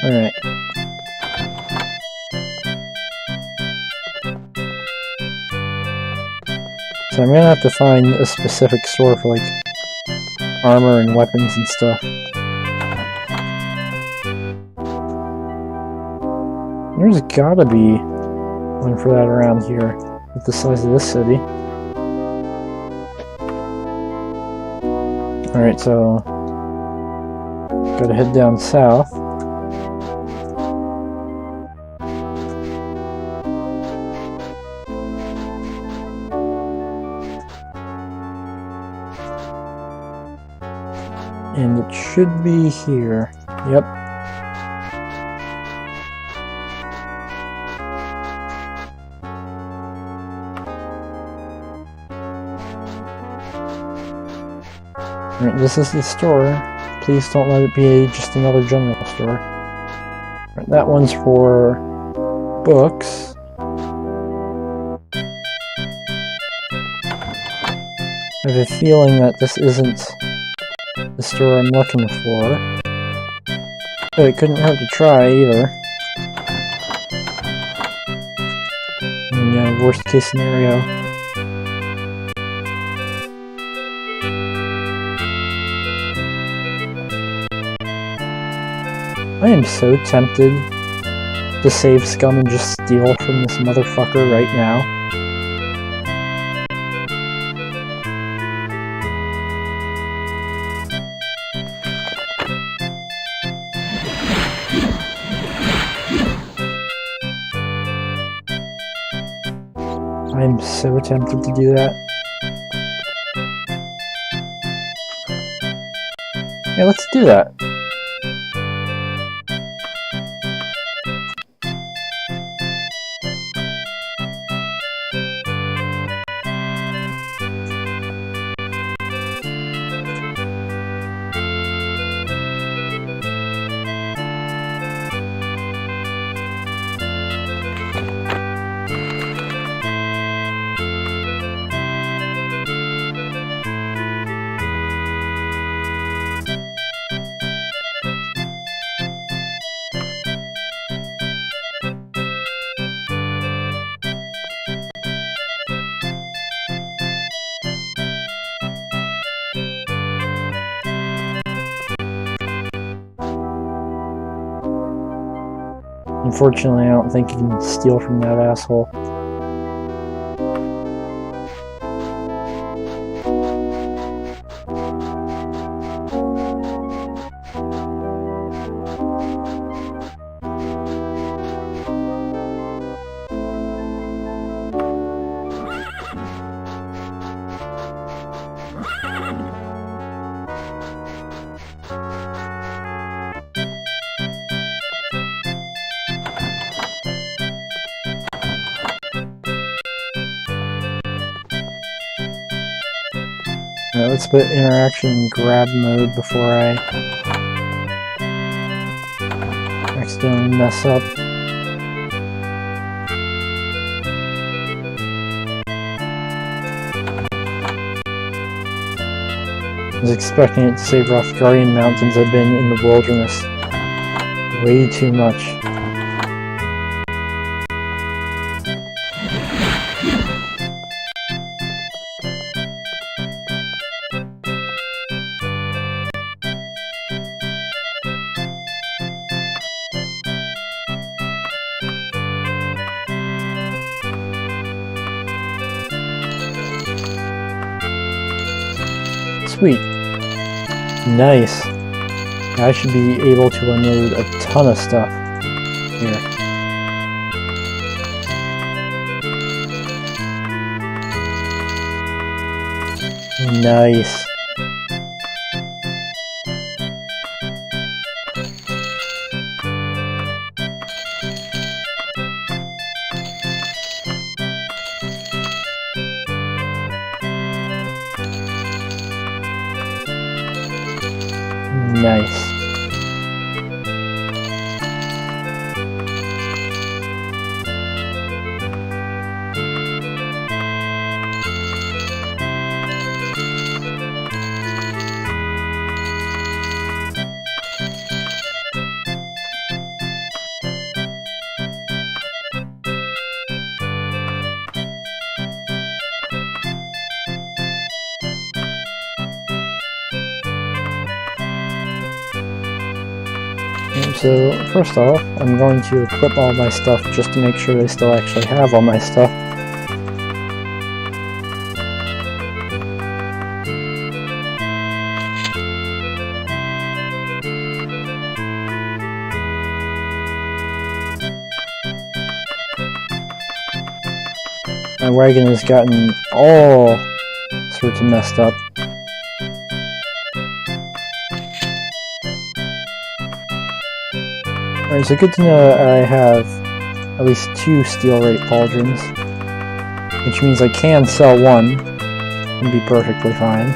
Alright. So I'm gonna have to find a specific store for like armor and weapons and stuff. There's gotta be one for that around here with the size of this city. Alright, so gotta head down south. And it should be here. Yep. Alright, this is the store. Please don't let it be just another general store. Right, that one's for books. I have a feeling that this isn't the store I'm looking for. But it couldn't hurt to try either. And yeah, worst case scenario. I am so tempted to save scum and just steal from this motherfucker right now. I'm so tempted to do that. Yeah, let's do that. Unfortunately, I don't think you can steal from that asshole. Alright, let's put interaction in grab mode before I accidentally mess up. I was expecting it to say rough Guardian Mountains. I've been in the wilderness way too much. Sweet. Nice. I should be able to unload a ton of stuff here. Nice. Nice. So, first off, I'm going to equip all my stuff just to make sure I still actually have all my stuff. My wagon has gotten all sorts of messed up. Alright, so good to know I have at least 2 steel rate pauldrons, which means I can sell one and be perfectly fine.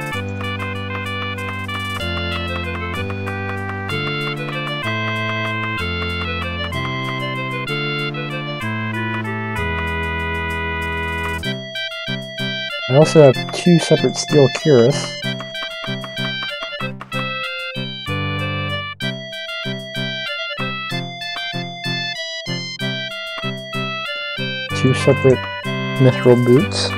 I also have 2 separate steel cuirass. Two separate mithril boots.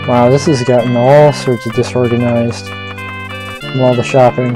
Wow, this has gotten all sorts of disorganized from all the shopping.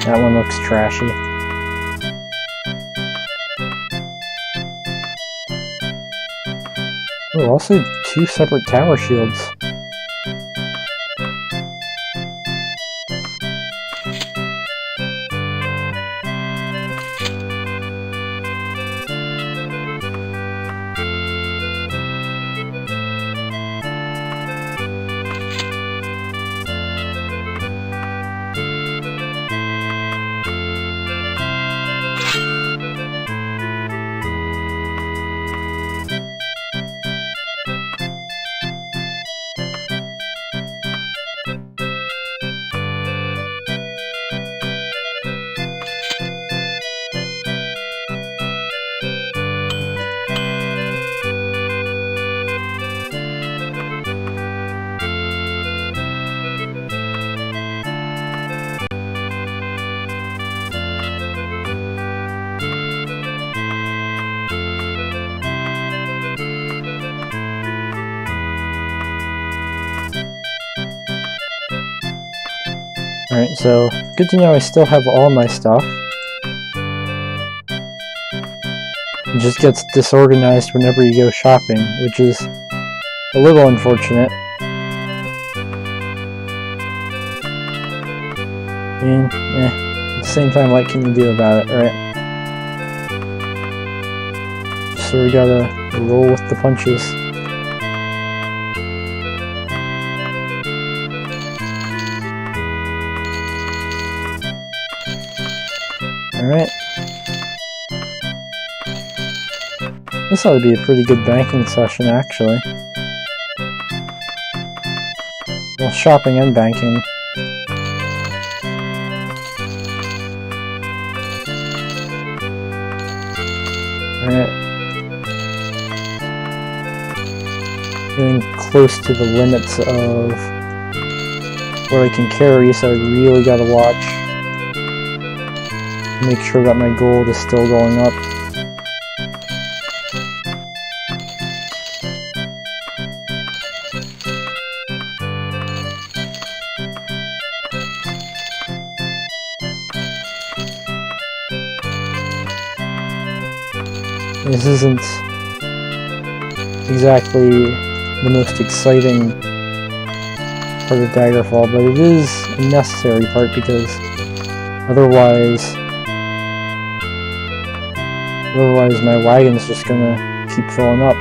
That one looks trashy. Oh, also 2 separate tower shields. Alright, so good to know I still have all my stuff. It just gets disorganized whenever you go shopping, which is a little unfortunate. I mean, at the same time, what can you do about it, right? So we gotta roll with the punches. Alright. This ought to be a pretty good banking session, actually. Well, shopping and banking. Alright. Getting close to the limits of what I can carry, so I really gotta watch. Make sure that my gold is still going up. This isn't exactly the most exciting part of Daggerfall, but it is a necessary part because otherwise my wagon's just gonna keep filling up.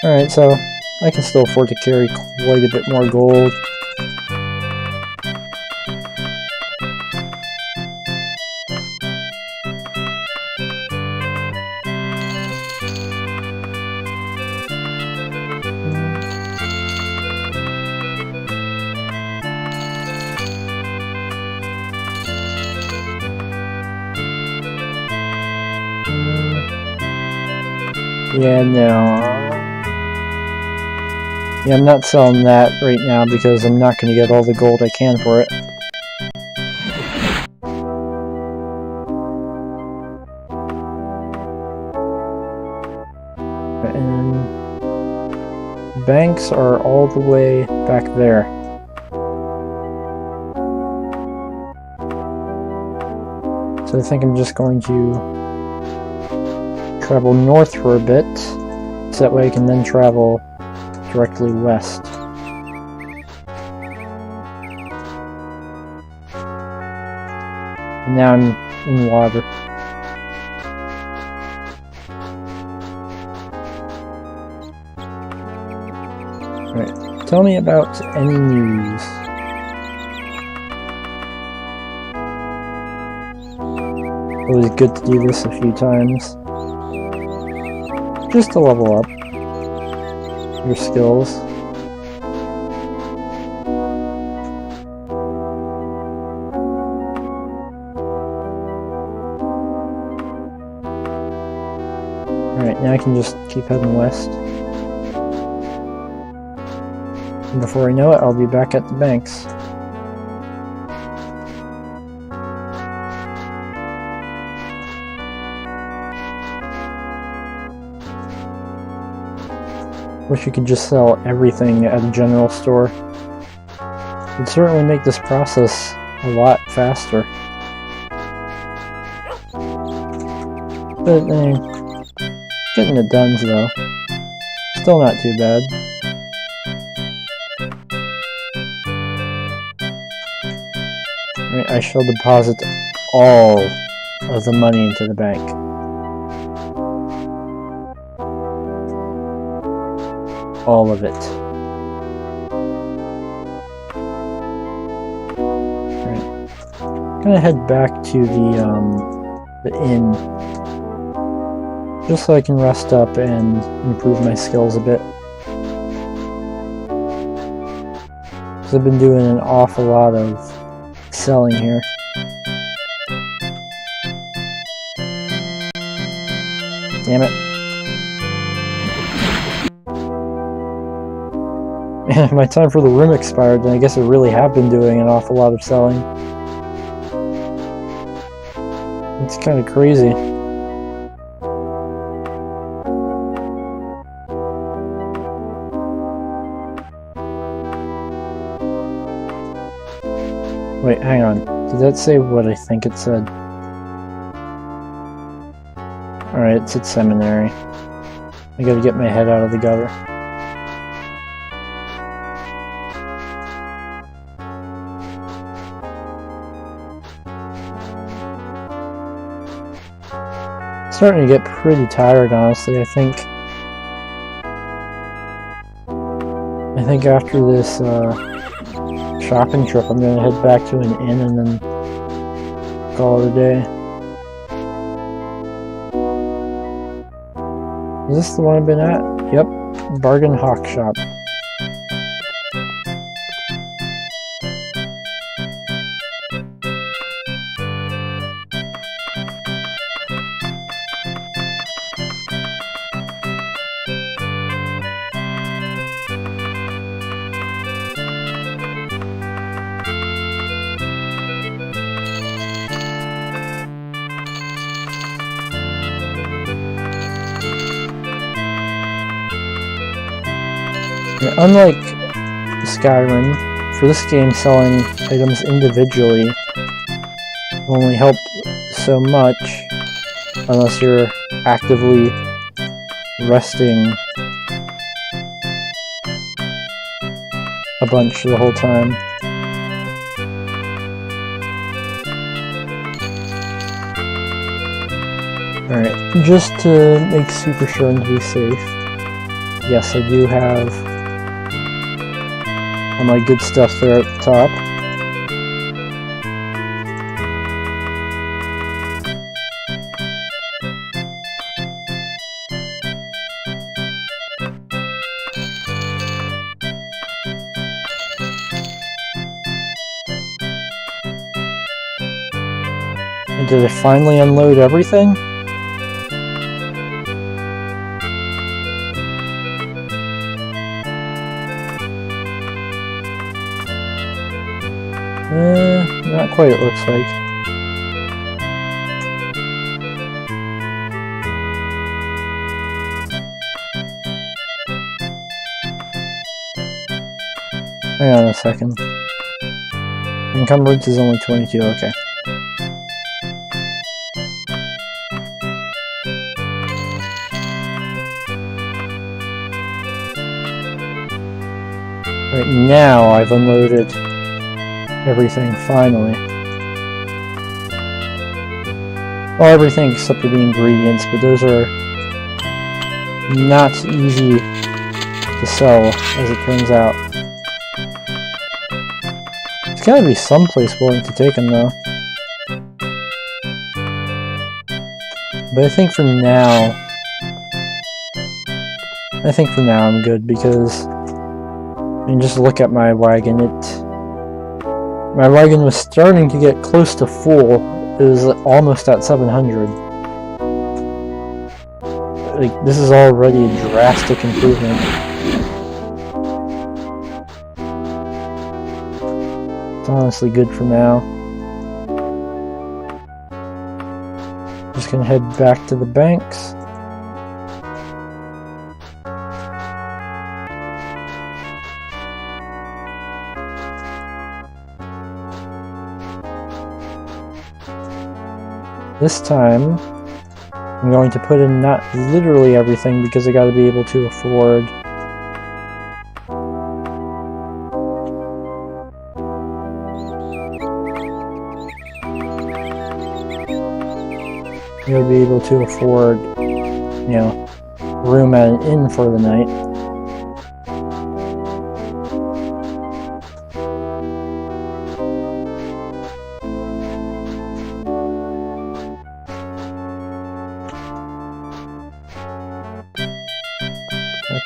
Alright, so I can still afford to carry quite a bit more gold. Yeah, no. Yeah, I'm not selling that right now because I'm not going to get all the gold I can for it. And banks are all the way back there. So I think I'm just going to travel north for a bit, so that way I can then travel directly west. And now I'm in water. Alright, tell me about any news. It was good to do this a few times. Just to level up your skills. Alright, now I can just keep heading west. And before I know it, I'll be back at the banks. Wish you could just sell everything at a general store. It'd certainly make this process a lot faster. But, getting it done, though. Still not too bad. Right, I shall deposit all of the money into the bank. All of it. Right. I'm gonna head back to the inn, just so I can rest up and improve my skills a bit. Because I've been doing an awful lot of selling here. Damn it. Man, my time for the room expired, and I guess I really have been doing an awful lot of selling. It's kind of crazy. Wait, hang on. Did that say what I think it said? Alright, it said seminary. I gotta get my head out of the gutter. Starting to get pretty tired, honestly. I think after this shopping trip, I'm gonna head back to an inn and then call it a day. Is this the one I've been at? Yep, Bargain Hawk Shop. Unlike Skyrim, for this game selling items individually will only help so much unless you're actively resting a bunch the whole time. Alright, just to make super sure and to be safe, yes, I do have all my good stuff there at the top. And did I finally unload everything? Not quite, it looks like. Hang on a second. Encumbrance is only 22, okay. Right now, I've unloaded everything, finally. Well, everything except for the ingredients, but those are not easy to sell, as it turns out. There's gotta be someplace willing to take them, though. But I think for now I'm good, because I mean, just look at my wagon. My wagon was starting to get close to full. It was almost at 700. Like, this is already a drastic improvement. It's honestly good for now. Just gonna head back to the banks. This time, I'm going to put in not literally everything because I gotta be able to afford you know, room at an inn for the night.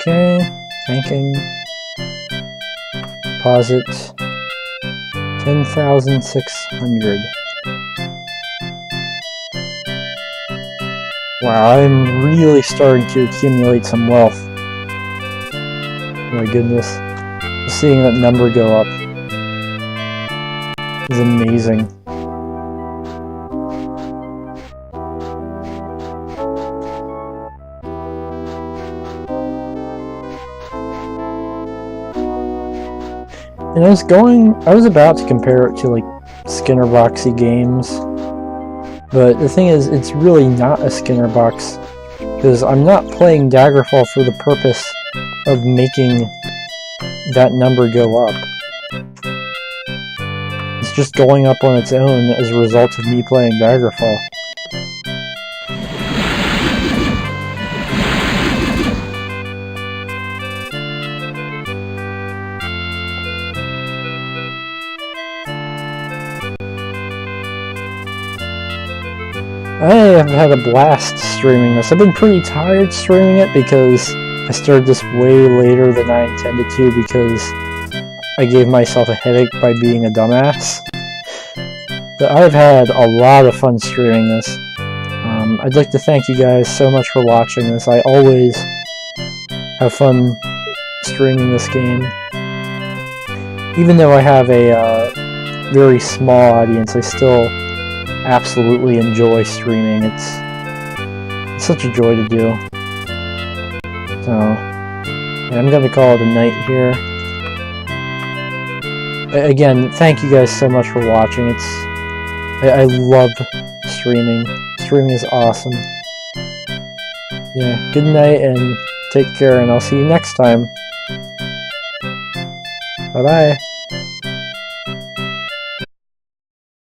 Okay, banking, deposit, 10,600. Wow, I'm really starting to accumulate some wealth. Oh my goodness, just seeing that number go up is amazing. And I was about to compare it to like Skinner Boxy games, but the thing is, it's really not a Skinner box, because I'm not playing Daggerfall for the purpose of making that number go up. It's just going up on its own as a result of me playing Daggerfall. I have had a blast streaming this. I've been pretty tired streaming it because I started this way later than I intended to, because I gave myself a headache by being a dumbass. But I've had a lot of fun streaming this. I'd like to thank you guys so much for watching this. I always have fun streaming this game. Even though I have a very small audience, I still absolutely enjoy streaming. It's such a joy to do. So, yeah, I'm gonna call it a night here. Again, thank you guys so much for watching. I love streaming. Streaming is awesome. Yeah, good night and take care, and I'll see you next time. Bye bye.